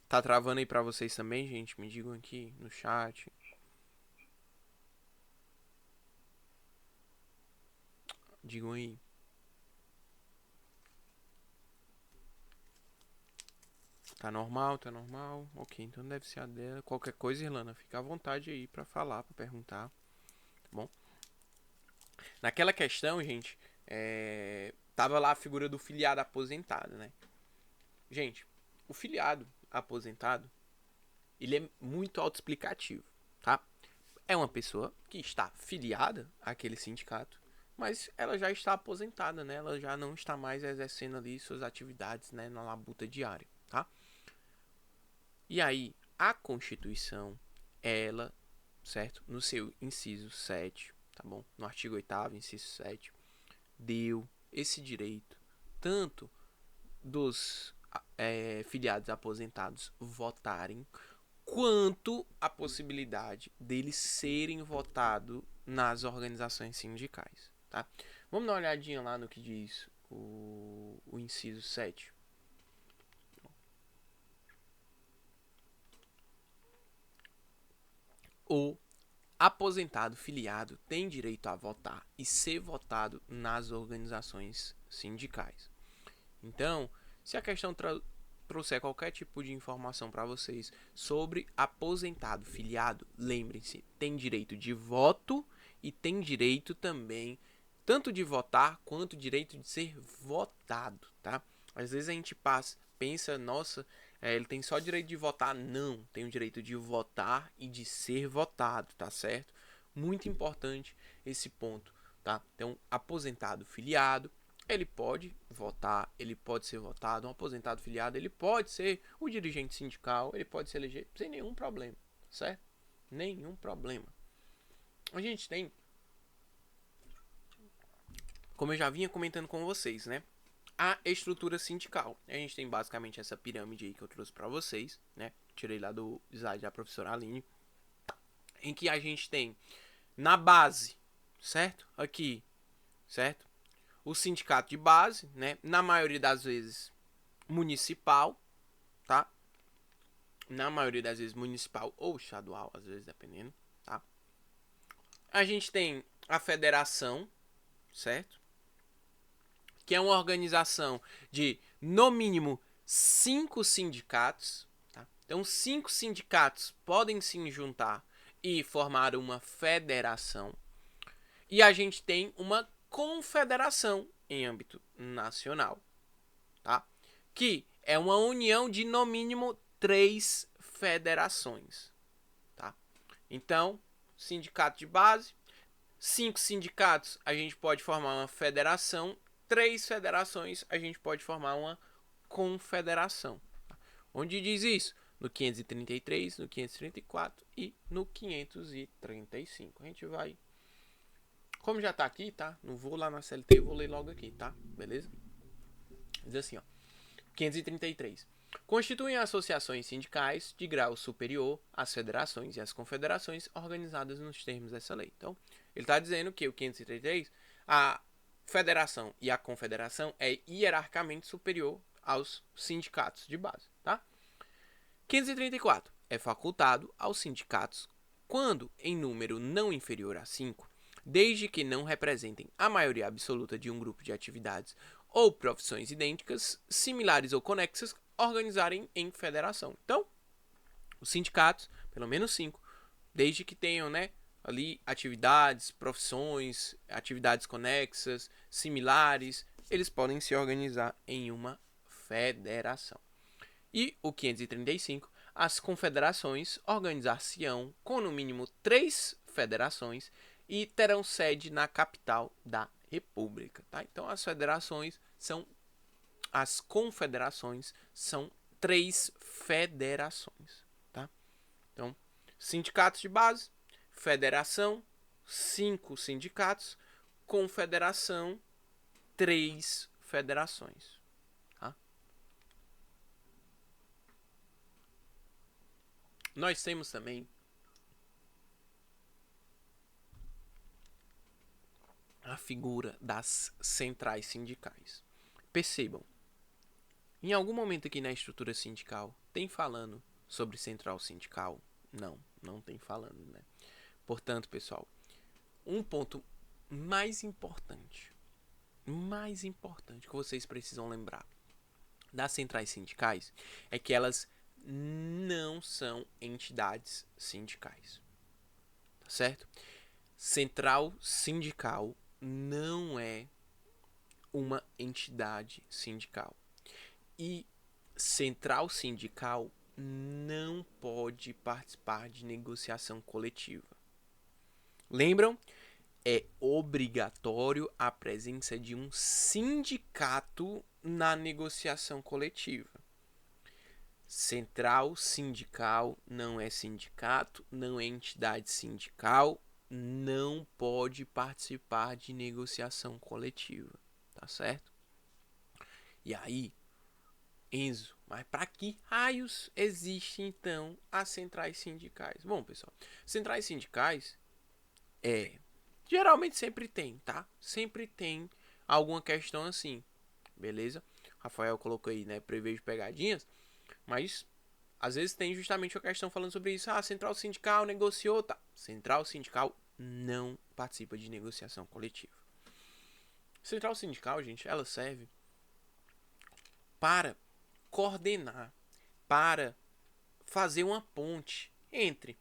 Tá travando aí pra vocês também, gente? Me digam aqui no chat. Digam aí. Tá normal, tá normal. Ok, então deve ser a dela. Qualquer coisa, Irlanda, fica à vontade aí pra falar, pra perguntar. Tá bom? Naquela questão, gente, tava lá a figura do filiado aposentado, né? Gente, o filiado aposentado, ele é muito autoexplicativo, tá? É uma pessoa que está filiada àquele sindicato, mas ela já está aposentada, né? Ela já não está mais exercendo ali suas atividades, né, na labuta diária, tá? E aí, a Constituição, ela, certo? No seu inciso 7, tá bom? No artigo 8º, inciso 7, deu esse direito tanto dos filiados aposentados votarem, quanto a possibilidade deles serem votados nas organizações sindicais, tá? Vamos dar uma olhadinha lá no que diz o inciso 7. O aposentado filiado tem direito a votar e ser votado nas organizações sindicais. Então, se a questão trouxer qualquer tipo de informação para vocês sobre aposentado filiado, lembrem-se, tem direito de voto e tem direito também tanto de votar quanto direito de ser votado, tá? Às vezes a gente pensa, nossa, ele tem só direito de votar. Não, tem o direito de votar e de ser votado, tá certo? Muito importante esse ponto, tá? Então, aposentado filiado, ele pode votar, ele pode ser votado. Um aposentado filiado, ele pode ser o dirigente sindical, ele pode se eleger sem nenhum problema, certo? Nenhum problema. A gente tem, como eu já vinha comentando com vocês, né? A estrutura sindical. A gente tem basicamente essa pirâmide aí que eu trouxe para vocês, né? Tirei lá do slide da professora Aline, em que a gente tem na base, certo? Aqui, certo? O sindicato de base, né? Na maioria das vezes municipal, tá? Na maioria das vezes municipal ou estadual, às vezes dependendo, tá? A gente tem a federação, certo? Que é uma organização de no mínimo 5 sindicatos, tá? Então 5 sindicatos podem se juntar e formar uma federação. E a gente tem uma confederação em âmbito nacional, tá? Que é uma união de no mínimo 3 federações, tá? Então, sindicato de base, 5 sindicatos a gente pode formar uma federação, 3 federações a gente pode formar uma confederação. Onde diz isso? No 533, no 534 e no 535. A gente vai... Como já tá aqui, tá? Não vou lá na CLT, vou ler logo aqui, tá? Beleza? Diz assim, ó. 533. Constituem associações sindicais de grau superior às federações e às confederações organizadas nos termos dessa lei. Então, ele está dizendo que o 533, a federação e a confederação é hierarquicamente superior aos sindicatos de base, tá? 534. É facultado aos sindicatos, quando em número não inferior a 5, desde que não representem a maioria absoluta de um grupo de atividades ou profissões idênticas, similares ou conexas, organizarem em federação. Então, os sindicatos, pelo menos 5, desde que tenham, né, ali atividades, profissões, atividades conexas, similares, eles podem se organizar em uma federação. E o 535, as confederações organizar-se-ão com no mínimo 3 federações e terão sede na capital da República. Tá? Então as confederações são 3 federações. Tá? Então, sindicatos de base, federação, 5 sindicatos, confederação, 3 federações. Nós temos também a figura das centrais sindicais. Percebam, em algum momento aqui na estrutura sindical, tem falando sobre central sindical? Não, não tem falando, né? Portanto, pessoal, um ponto mais importante que vocês precisam lembrar das centrais sindicais é que elas não são entidades sindicais. Tá certo? Central sindical não é uma entidade sindical. E central sindical não pode participar de negociação coletiva. Lembram? É obrigatório a presença de um sindicato na negociação coletiva. Central sindical não é sindicato, não é entidade sindical, não pode participar de negociação coletiva, tá certo? E aí, Enzo, mas para que raios existem então as centrais sindicais? Bom, pessoal, centrais sindicais geralmente sempre tem, tá? Sempre tem alguma questão assim, beleza? Rafael colocou aí, né, prevejo pegadinhas, mas às vezes tem justamente uma questão falando sobre isso. Ah, central sindical negociou, tá? Central sindical não participa de negociação coletiva. Central sindical, gente, ela serve para coordenar, para fazer uma ponte entre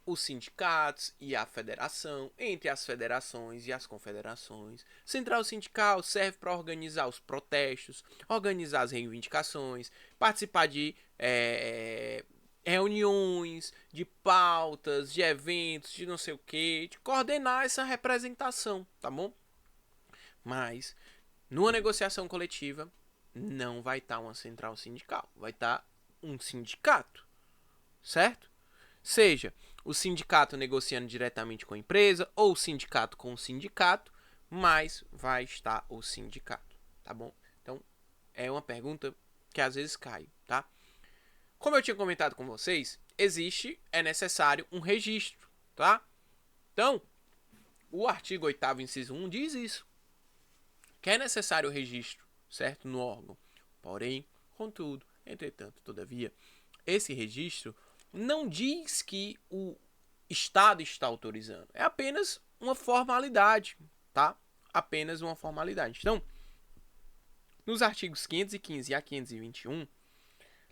os sindicatos e a federação, entre as federações e as confederações. Central sindical serve para organizar os protestos, organizar as reivindicações, participar de reuniões, de pautas, de eventos, de não sei o que, de coordenar essa representação, tá bom? Mas, numa negociação coletiva, não vai estar uma central sindical, vai estar um sindicato, certo? Seja o sindicato negociando diretamente com a empresa ou o sindicato com o sindicato, mas vai estar o sindicato, tá bom? Então, é uma pergunta que às vezes cai, tá? Como eu tinha comentado com vocês, é necessário um registro, tá? Então, o artigo 8º, inciso 1 diz isso, que é necessário o registro, certo? No órgão. Porém, contudo, entretanto, todavia, esse registro não diz que o Estado está autorizando. É apenas uma formalidade, tá? Apenas uma formalidade. Então, nos artigos 515 a 521,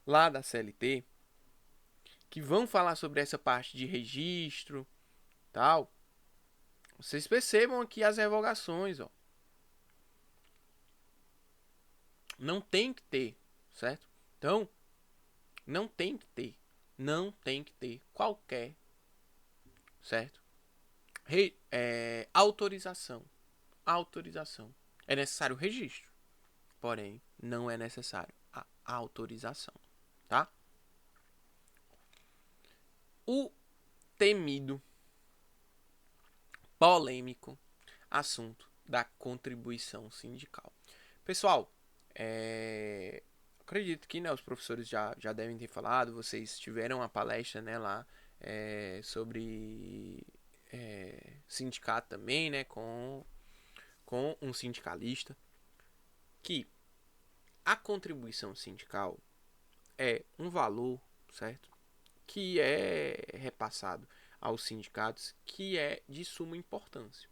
lá da CLT, que vão falar sobre essa parte de registro, tal, vocês percebam aqui as revogações, ó. Não tem que ter, certo? Então, não tem que ter qualquer certo? Autorização. Autorização. É necessário o registro, porém, não é necessário a autorização, tá? O temido, polêmico assunto da contribuição sindical. Pessoal, acredito que, né, os professores já devem ter falado, vocês tiveram a palestra, né, lá sobre sindicato também, né, com um sindicalista, que a contribuição sindical é um valor, certo? Que é repassado aos sindicatos, que é de suma importância.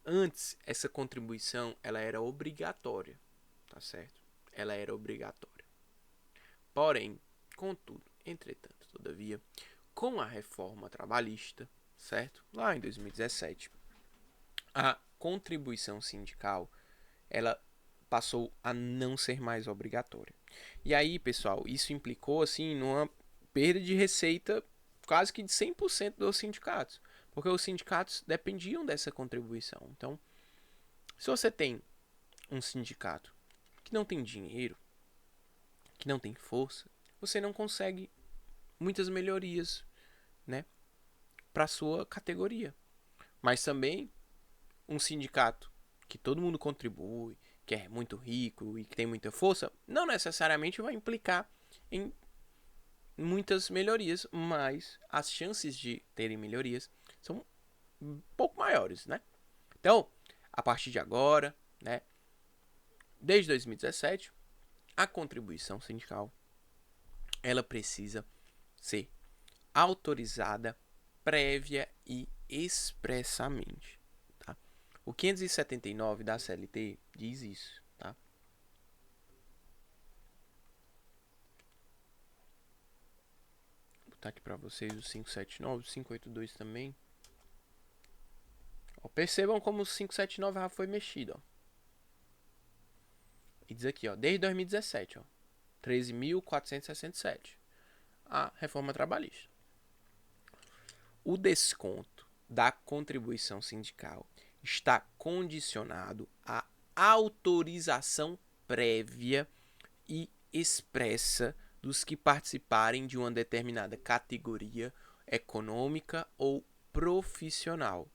Antes, essa contribuição ela era obrigatória, tá certo? Ela era obrigatória. Porém, contudo, entretanto, todavia, com a reforma trabalhista, certo? Lá em 2017, a contribuição sindical ela passou a não ser mais obrigatória. E aí, pessoal, isso implicou assim numa perda de receita quase que de 100% dos sindicatos, porque os sindicatos dependiam dessa contribuição. Então, se você tem um sindicato que não tem dinheiro, que não tem força, você não consegue muitas melhorias, né, para sua categoria. Mas também um sindicato que todo mundo contribui, que é muito rico e que tem muita força, não necessariamente vai implicar em muitas melhorias, mas as chances de terem melhorias são um pouco maiores, né? Então, a partir de agora, né, desde 2017, a contribuição sindical ela precisa ser autorizada prévia e expressamente. Tá? O 579 da CLT diz isso. Tá? Vou botar aqui para vocês o 579, o 582 também. Ó, percebam como o 579 já foi mexido. Ó. E diz aqui, ó, desde 2017, ó, 13.467, a reforma trabalhista. O desconto da contribuição sindical está condicionado à autorização prévia e expressa dos que participarem de uma determinada categoria econômica ou profissional,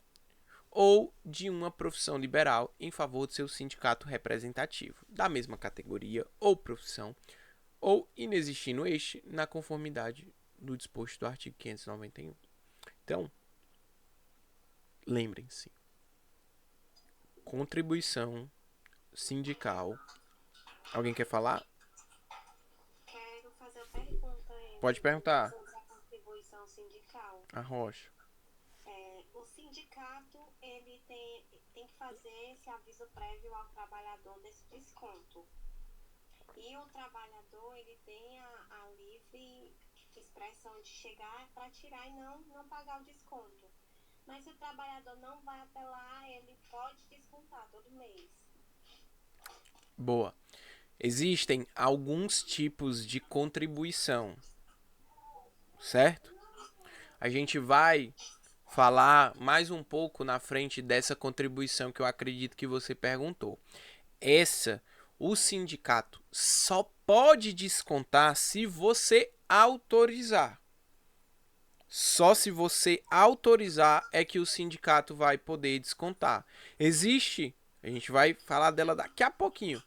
ou de uma profissão liberal em favor de seu sindicato representativo, da mesma categoria ou profissão, ou inexistindo este na conformidade do disposto do artigo 591. Então, lembrem-se, contribuição sindical. Alguém quer falar? Quero fazer uma pergunta Pode perguntar. sobre a contribuição sindical. A Rocha. O sindicato ele tem que fazer esse aviso prévio ao trabalhador desse desconto. E o trabalhador ele tem a livre expressão de chegar para tirar e não pagar o desconto. Mas se o trabalhador não vai apelar, ele pode descontar todo mês. Boa. Existem alguns tipos de contribuição, certo? A gente vai falar mais um pouco na frente dessa contribuição que eu acredito que você perguntou. O sindicato só pode descontar se você autorizar. Só se você autorizar é que o sindicato vai poder descontar. Existe, a gente vai falar dela daqui a pouquinho,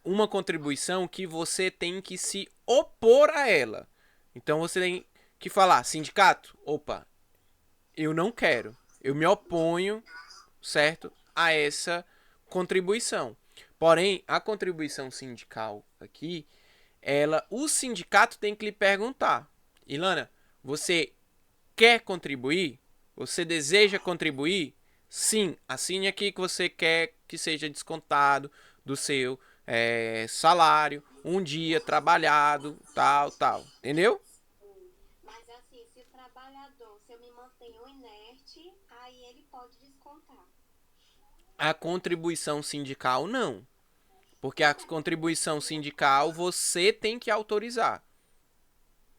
uma contribuição que você tem que se opor a ela. Então você tem que falar, sindicato, opa, eu não quero, eu me oponho, certo, a essa contribuição. Porém, a contribuição sindical aqui, o sindicato tem que lhe perguntar, Ilana, você quer contribuir? Você deseja contribuir? Sim, assine aqui que você quer que seja descontado do seu salário, um dia trabalhado, tal. Entendeu? Mas assim, se o trabalhador, se eu me mantenho inerte, aí ele pode descontar. A contribuição sindical não. Porque a contribuição sindical você tem que autorizar.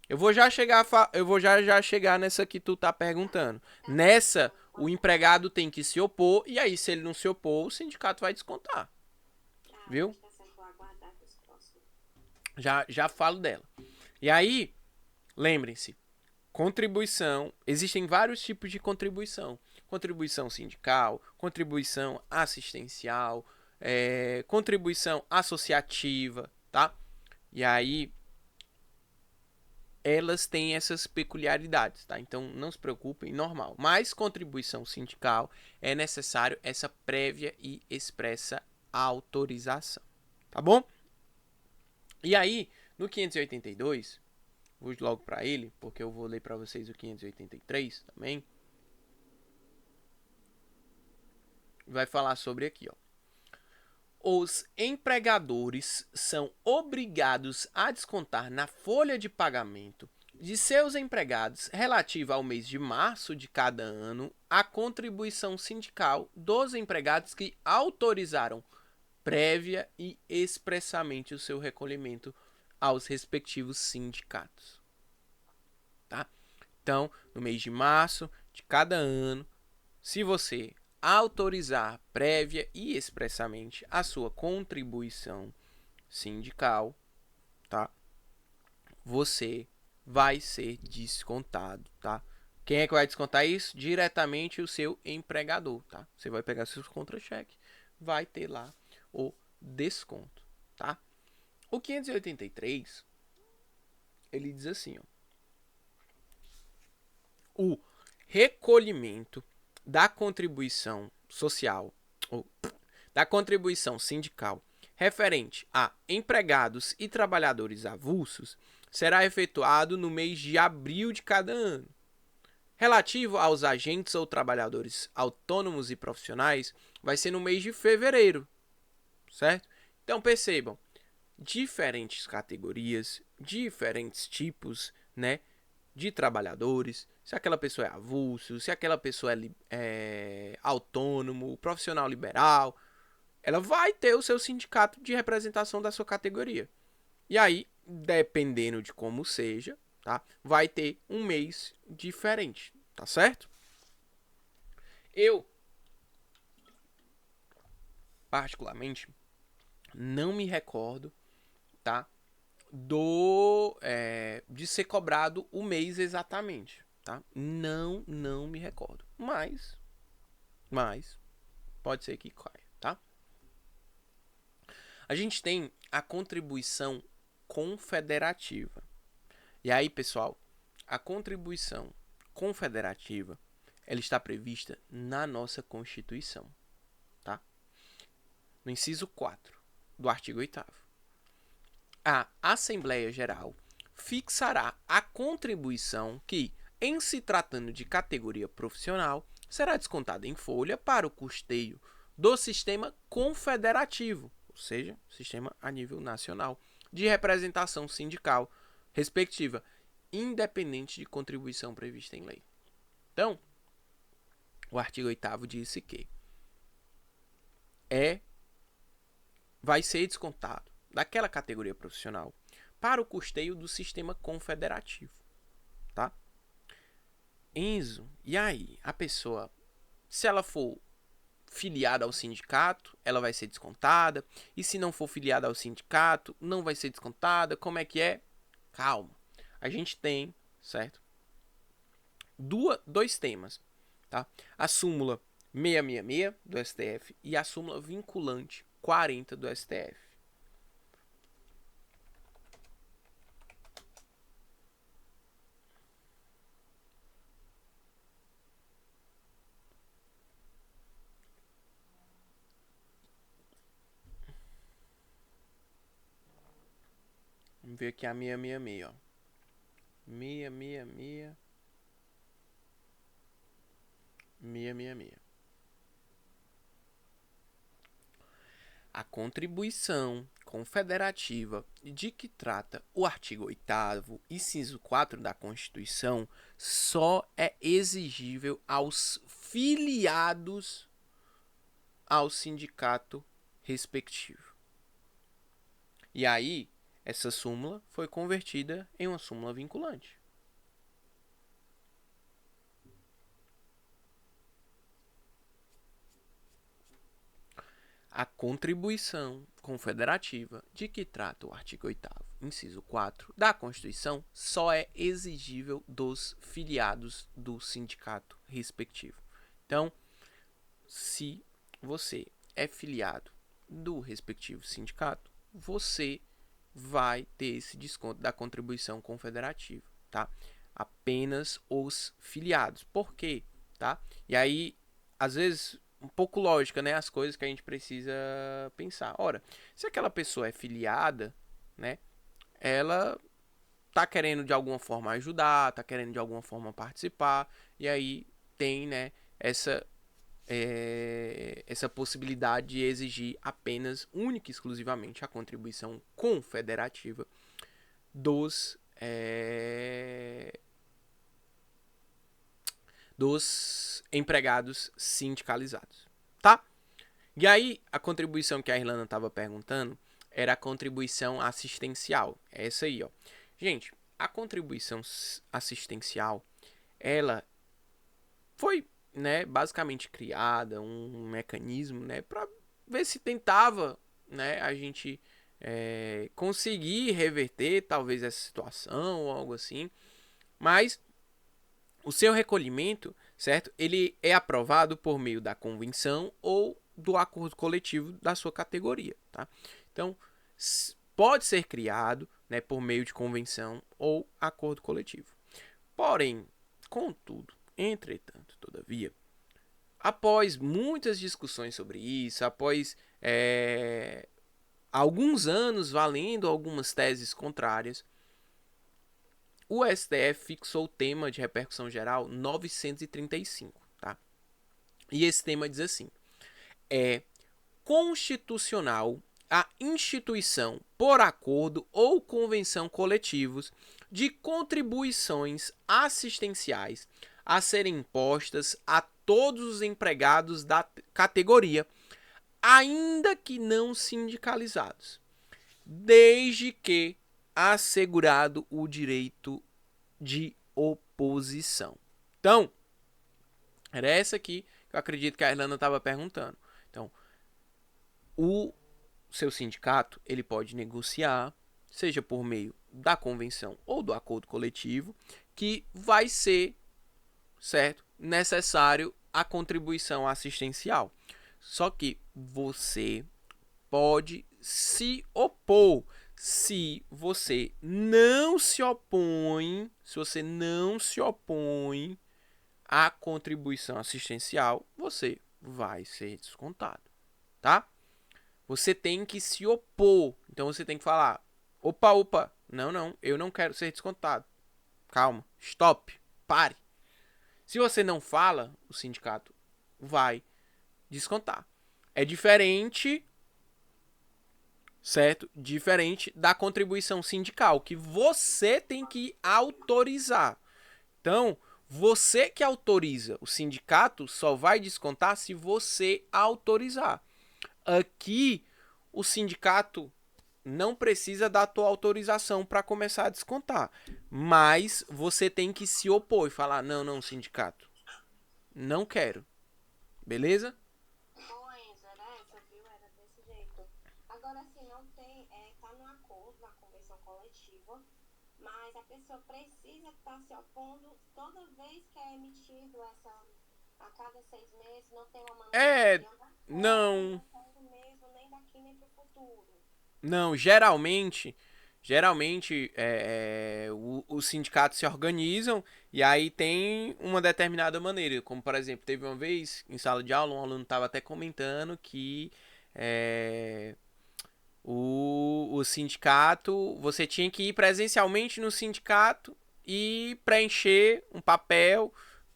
Eu vou já chegar nessa que tu tá perguntando. Nessa, o empregado tem que se opor, e aí, se ele não se opor, o sindicato vai descontar. Viu? Tá certo, vou aguardar os próximos. Já falo dela. E aí, lembrem-se, contribuição, existem vários tipos de contribuição. Contribuição sindical, contribuição assistencial, contribuição associativa, tá? E aí, elas têm essas peculiaridades, tá? Então, não se preocupem, normal. Mas contribuição sindical é necessário essa prévia e expressa autorização, tá bom? E aí, no 582, vou logo para ele, porque eu vou ler para vocês o 583 também. Vai falar sobre aqui, ó. Os empregadores são obrigados a descontar na folha de pagamento de seus empregados relativa ao mês de março de cada ano a contribuição sindical dos empregados que autorizaram prévia e expressamente o seu recolhimento aos respectivos sindicatos. Tá? Então, no mês de março de cada ano, se você autorizar prévia e expressamente a sua contribuição sindical, tá? Você vai ser descontado, tá? Quem é que vai descontar isso? Diretamente o seu empregador, tá? Você vai pegar seus contra-cheque, vai ter lá o desconto, tá? O 583, ele diz assim, ó. O recolhimento da contribuição social, ou da contribuição sindical referente a empregados e trabalhadores avulsos será efetuado no mês de abril de cada ano. Relativo aos agentes ou trabalhadores autônomos e profissionais, vai ser no mês de fevereiro, certo? Então percebam, diferentes categorias, diferentes tipos, né, de trabalhadores, se aquela pessoa é avulso, se aquela pessoa é autônomo, profissional liberal, ela vai ter o seu sindicato de representação da sua categoria. E aí, dependendo de como seja, tá, vai ter um mês diferente, tá certo? Eu, particularmente, não me recordo, tá, de ser cobrado o mês exatamente, tá? Não me recordo. Mas pode ser que caia, tá? A gente tem a contribuição confederativa. E aí, pessoal, a contribuição confederativa, ela está prevista na nossa Constituição, tá? No inciso 4 do artigo 8º. A Assembleia Geral fixará a contribuição que, em se tratando de categoria profissional, será descontada em folha para o custeio do sistema confederativo, ou seja, sistema a nível nacional, de representação sindical, respectiva, independente de contribuição prevista em lei. Então, o artigo 8º disse que vai ser descontado daquela categoria profissional para o custeio do sistema confederativo, tá? Enzo, e aí? A pessoa, se ela for filiada ao sindicato, ela vai ser descontada, e se não for filiada ao sindicato, não vai ser descontada, como é que é? Calma. A gente tem, certo? Dois temas, tá? A súmula 666 do STF e a súmula vinculante 40 do STF. Vamos ver aqui a 666, ó. 666. 666. A contribuição confederativa de que trata o artigo 8º, inciso 4 da Constituição, só é exigível aos filiados ao sindicato respectivo. E aí, essa súmula foi convertida em uma súmula vinculante. A contribuição confederativa de que trata o artigo 8º, inciso 4 da Constituição, só é exigível dos filiados do sindicato respectivo. Então, se você é filiado do respectivo sindicato, você vai ter esse desconto da contribuição confederativa, tá? Apenas os filiados. Por quê? Tá? E aí, às vezes, um pouco lógica, né? As coisas que a gente precisa pensar. Ora, se aquela pessoa é filiada, né? Ela tá querendo de alguma forma ajudar, tá querendo de alguma forma participar, e aí tem, né, essa possibilidade de exigir apenas, única e exclusivamente, a contribuição confederativa dos empregados sindicalizados, tá? E aí, a contribuição que a Irlanda estava perguntando era a contribuição assistencial. É essa aí, ó. Gente, a contribuição assistencial, ela foi, né, basicamente criada um mecanismo, né, para ver se tentava, né, a gente conseguir reverter talvez essa situação ou algo assim, mas o seu recolhimento, certo? Ele é aprovado por meio da convenção ou do acordo coletivo da sua categoria, tá? Então, pode ser criado, né, por meio de convenção ou acordo coletivo. Porém, contudo, entretanto, todavia, após muitas discussões sobre isso, após alguns anos valendo algumas teses contrárias, o STF fixou o tema de repercussão geral 935, tá? E esse tema diz assim: é constitucional a instituição por acordo ou convenção coletivos de contribuições assistenciais a serem impostas a todos os empregados da categoria, ainda que não sindicalizados, desde que assegurado o direito de oposição. Então, era essa aqui que eu acredito que a Irlanda estava perguntando. Então, o seu sindicato, ele pode negociar, seja por meio da convenção ou do acordo coletivo, que vai ser, certo, necessário a contribuição assistencial. Só que você pode se opor. Se você não se opõe, à contribuição assistencial, você vai ser descontado, tá? Você tem que se opor. Então você tem que falar: opa, não, eu não quero ser descontado. Calma, stop, pare. Se você não fala, o sindicato vai descontar. É diferente, certo? Diferente da contribuição sindical, que você tem que autorizar. Então, você que autoriza, o sindicato só vai descontar se você autorizar. Aqui, o sindicato não precisa da tua autorização para começar a descontar, mas você tem que se opor e falar: não, sindicato, não quero. Beleza? Agora, assim, não tem, tá no acordo, na convenção coletiva, mas a pessoa precisa estar se opondo toda vez que é emitido a cada 6 meses, não tem uma maneira não. Mesmo, nem daqui nem pro futuro. Não, geralmente os sindicatos se organizam e aí tem uma determinada maneira. Como, por exemplo, teve uma vez em sala de aula, um aluno estava até comentando que o sindicato, você tinha que ir presencialmente no sindicato e preencher um papel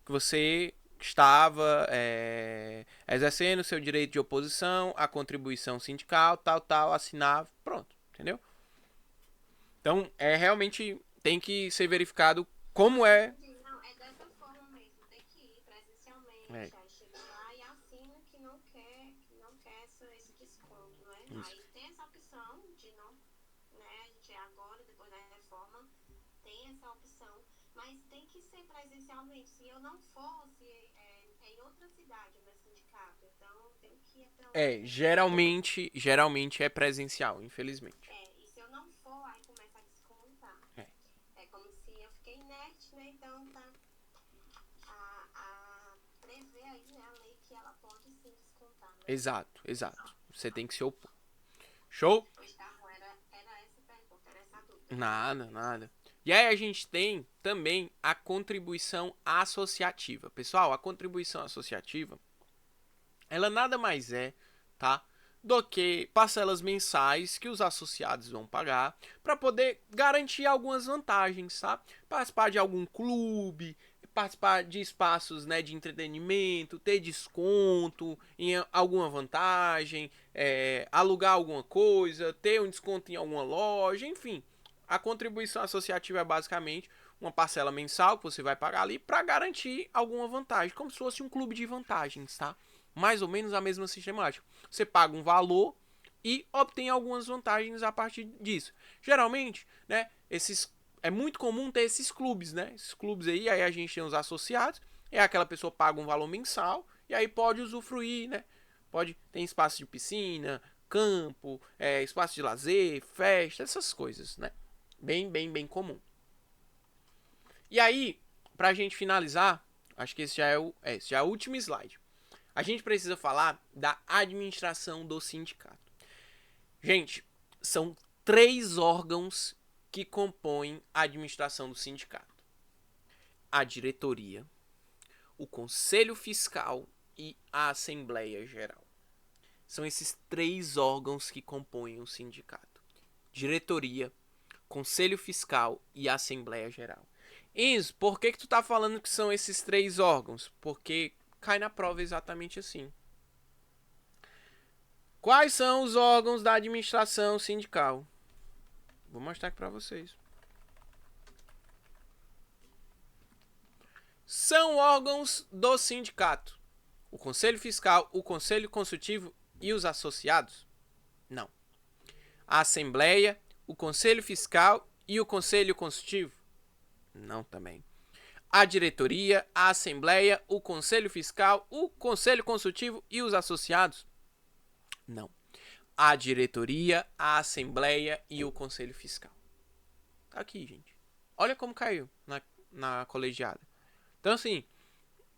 que você estava exercendo o seu direito de oposição, a contribuição sindical, tal, assinava, pronto, entendeu? Então, realmente tem que ser verificado como é. Não, é dessa forma mesmo, tem que ir presencialmente, aí chega lá e assina que não quer esse desconto, né? Isso. Aí tem essa opção de não, né, a gente tem essa opção, mas tem que ser presencialmente. Se eu não fosse, é em outra cidade o meu sindicato, então eu tenho que ir até lá. Geralmente é presencial, infelizmente. E se eu não for, aí começa a descontar. É como se eu fiquei inerte, né? Então tá a prever aí, né, a lei que ela pode sim descontar. Né? Exato. Você tem que se opor. Show? Pois tá bom, era essa pergunta, era essa dúvida. Nada. E aí a gente tem também a contribuição associativa. Pessoal, a contribuição associativa, ela nada mais é, tá? Do que parcelas mensais que os associados vão pagar para poder garantir algumas vantagens, tá? Participar de algum clube, participar de espaços, né, de entretenimento, ter desconto em alguma vantagem, alugar alguma coisa, ter um desconto em alguma loja, enfim. A contribuição associativa é basicamente uma parcela mensal que você vai pagar ali para garantir alguma vantagem, como se fosse um clube de vantagens, tá? Mais ou menos a mesma sistemática. Você paga um valor e obtém algumas vantagens a partir disso. Geralmente, né, é muito comum ter esses clubes, né? Esses clubes aí a gente tem os associados, aquela pessoa paga um valor mensal e aí pode usufruir, né? Tem espaço de piscina, campo, espaço de lazer, festa, essas coisas, né? Bem comum. E aí, pra gente finalizar, acho que esse já é o último slide. A gente precisa falar da administração do sindicato. Gente, são 3 órgãos que compõem a administração do sindicato: a diretoria, o conselho fiscal e a assembleia geral. São esses 3 órgãos que compõem o sindicato: diretoria, conselho fiscal e assembleia geral. Enzo, por que tu tá falando que são esses 3 órgãos? Porque cai na prova exatamente assim. Quais são os órgãos da administração sindical? Vou mostrar aqui para vocês. São órgãos do sindicato: o conselho fiscal, o conselho consultivo e os associados? Não. A assembleia, o conselho fiscal e o conselho consultivo? Não também. A diretoria, a assembleia, o conselho fiscal, o conselho consultivo e os associados? Não. A diretoria, a assembleia e o conselho fiscal. Tá aqui, gente. Olha como caiu na colegiada. Então, assim,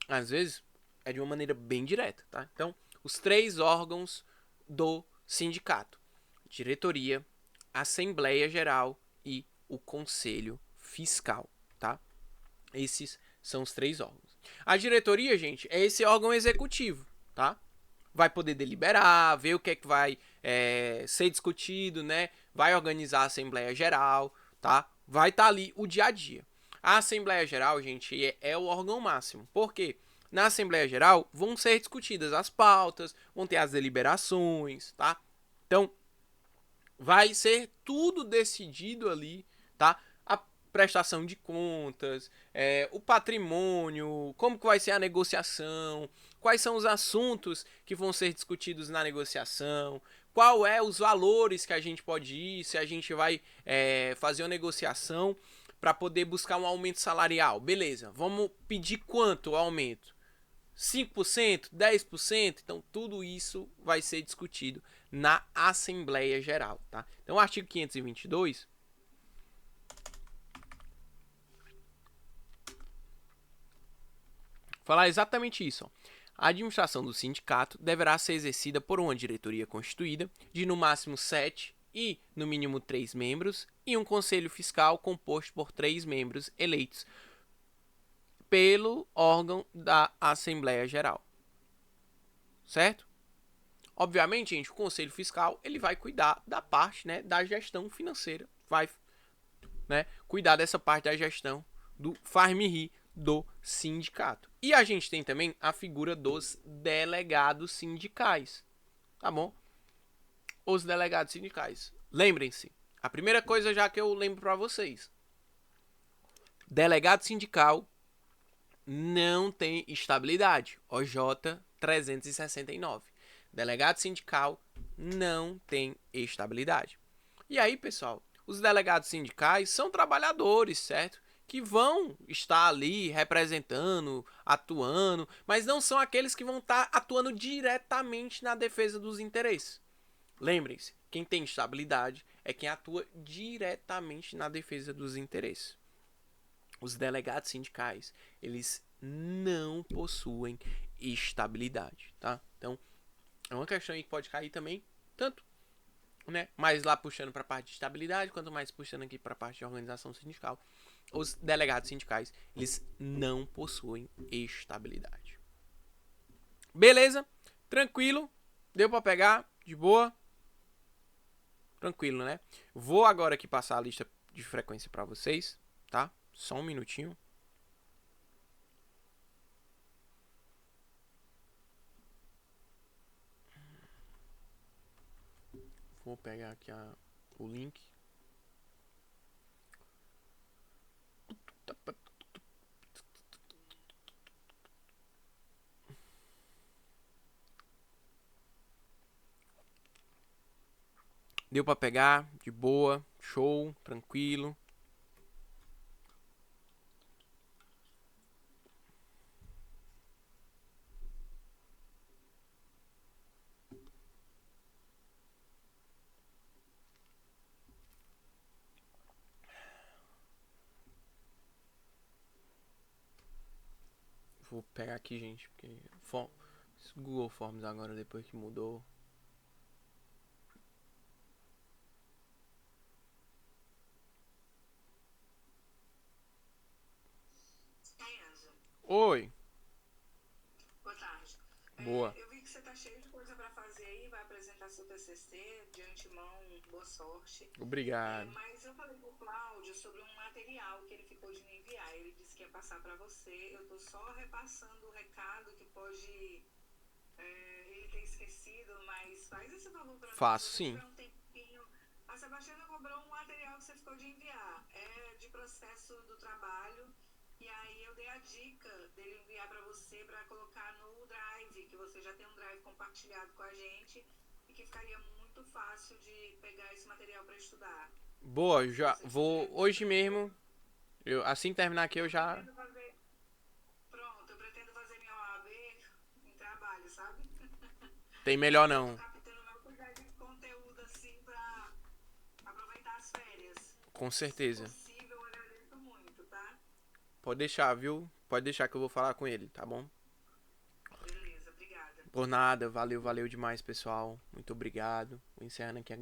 às vezes é de uma maneira bem direta, tá? Então, os 3 órgãos do sindicato: diretoria, assembleia geral e o conselho fiscal, tá? Esses são os 3 órgãos. A diretoria, gente, é esse órgão executivo, tá? Vai poder deliberar, ver o que é que vai ser discutido, né? Vai organizar a Assembleia Geral, tá? Vai estar ali o dia a dia. A Assembleia Geral, gente, é o órgão máximo. Por quê? Na Assembleia Geral vão ser discutidas as pautas, vão ter as deliberações, tá? Então, vai ser tudo decidido ali, tá? A prestação de contas, o patrimônio, como que vai ser a negociação, quais são os assuntos que vão ser discutidos na negociação, qual é os valores que a gente pode ir, se a gente vai fazer uma negociação para poder buscar um aumento salarial. Beleza, vamos pedir quanto o aumento? 5%, 10%? Então tudo isso vai ser discutido na Assembleia Geral, tá? Então o artigo 522 fala exatamente isso, ó. A administração do sindicato deverá ser exercida por uma diretoria constituída de no máximo 7 e no mínimo 3 membros e um conselho fiscal composto por 3 membros eleitos pelo órgão da Assembleia Geral. Certo? Obviamente, gente, o conselho fiscal ele vai cuidar da parte, né, da gestão financeira, vai, né, cuidar dessa parte da gestão do faz-me rir do sindicato. E a gente tem também a figura dos delegados sindicais, tá bom? Os delegados sindicais. Lembrem-se, a primeira coisa já que eu lembro para vocês: delegado sindical não tem estabilidade. OJ 369. Delegado sindical não tem estabilidade. E aí, pessoal, os delegados sindicais são trabalhadores, certo? Que vão estar ali representando, atuando, mas não são aqueles que vão estar atuando diretamente na defesa dos interesses. Lembrem-se, quem tem estabilidade é quem atua diretamente na defesa dos interesses. Os delegados sindicais, eles não possuem estabilidade, tá? Então, é uma questão aí que pode cair também, tanto, né, mais lá puxando para a parte de estabilidade, quanto mais puxando aqui para a parte de organização sindical. Os delegados sindicais, eles não possuem estabilidade. Beleza? Tranquilo? Deu para pegar? De boa? Tranquilo, né? Vou agora aqui passar a lista de frequência para vocês, tá? Só um minutinho. Vou pegar aqui o link. Deu pra pegar, de boa, show, tranquilo. Vou pegar aqui, gente, porque Google Forms agora, depois que mudou. Oi. Boa tarde. Boa. Eu vi que você está cheio de coisa para fazer aí, vai apresentar seu TCC, de antemão, boa sorte. Obrigado. Mas eu falei com o Cláudio sobre um material que ele ficou de me enviar. Ele disse que ia passar para você. Eu estou só repassando o recado que pode ele ter esquecido, mas faz esse favor para mim. Faço sim. Um tempinho. A Sebastiana cobrou um material que você ficou de enviar. É de processo do trabalho. E aí eu dei a dica dele enviar para você para colocar no Drive, que você já tem um Drive compartilhado com a gente e que ficaria muito fácil de pegar esse material para estudar. Boa, já vou hoje mesmo. Assim que terminar aqui eu já. Pronto, eu pretendo fazer minha OAB em trabalho, sabe? Tem melhor não. Eu tô captando meu cuidado de conteúdo assim para aproveitar as férias. Com certeza. Se possível, eu agradeço muito, tá? Pode deixar, viu? Pode deixar que eu vou falar com ele, tá bom? Beleza, obrigada. Por nada, valeu demais, pessoal. Muito obrigado. Vou encerrando aqui a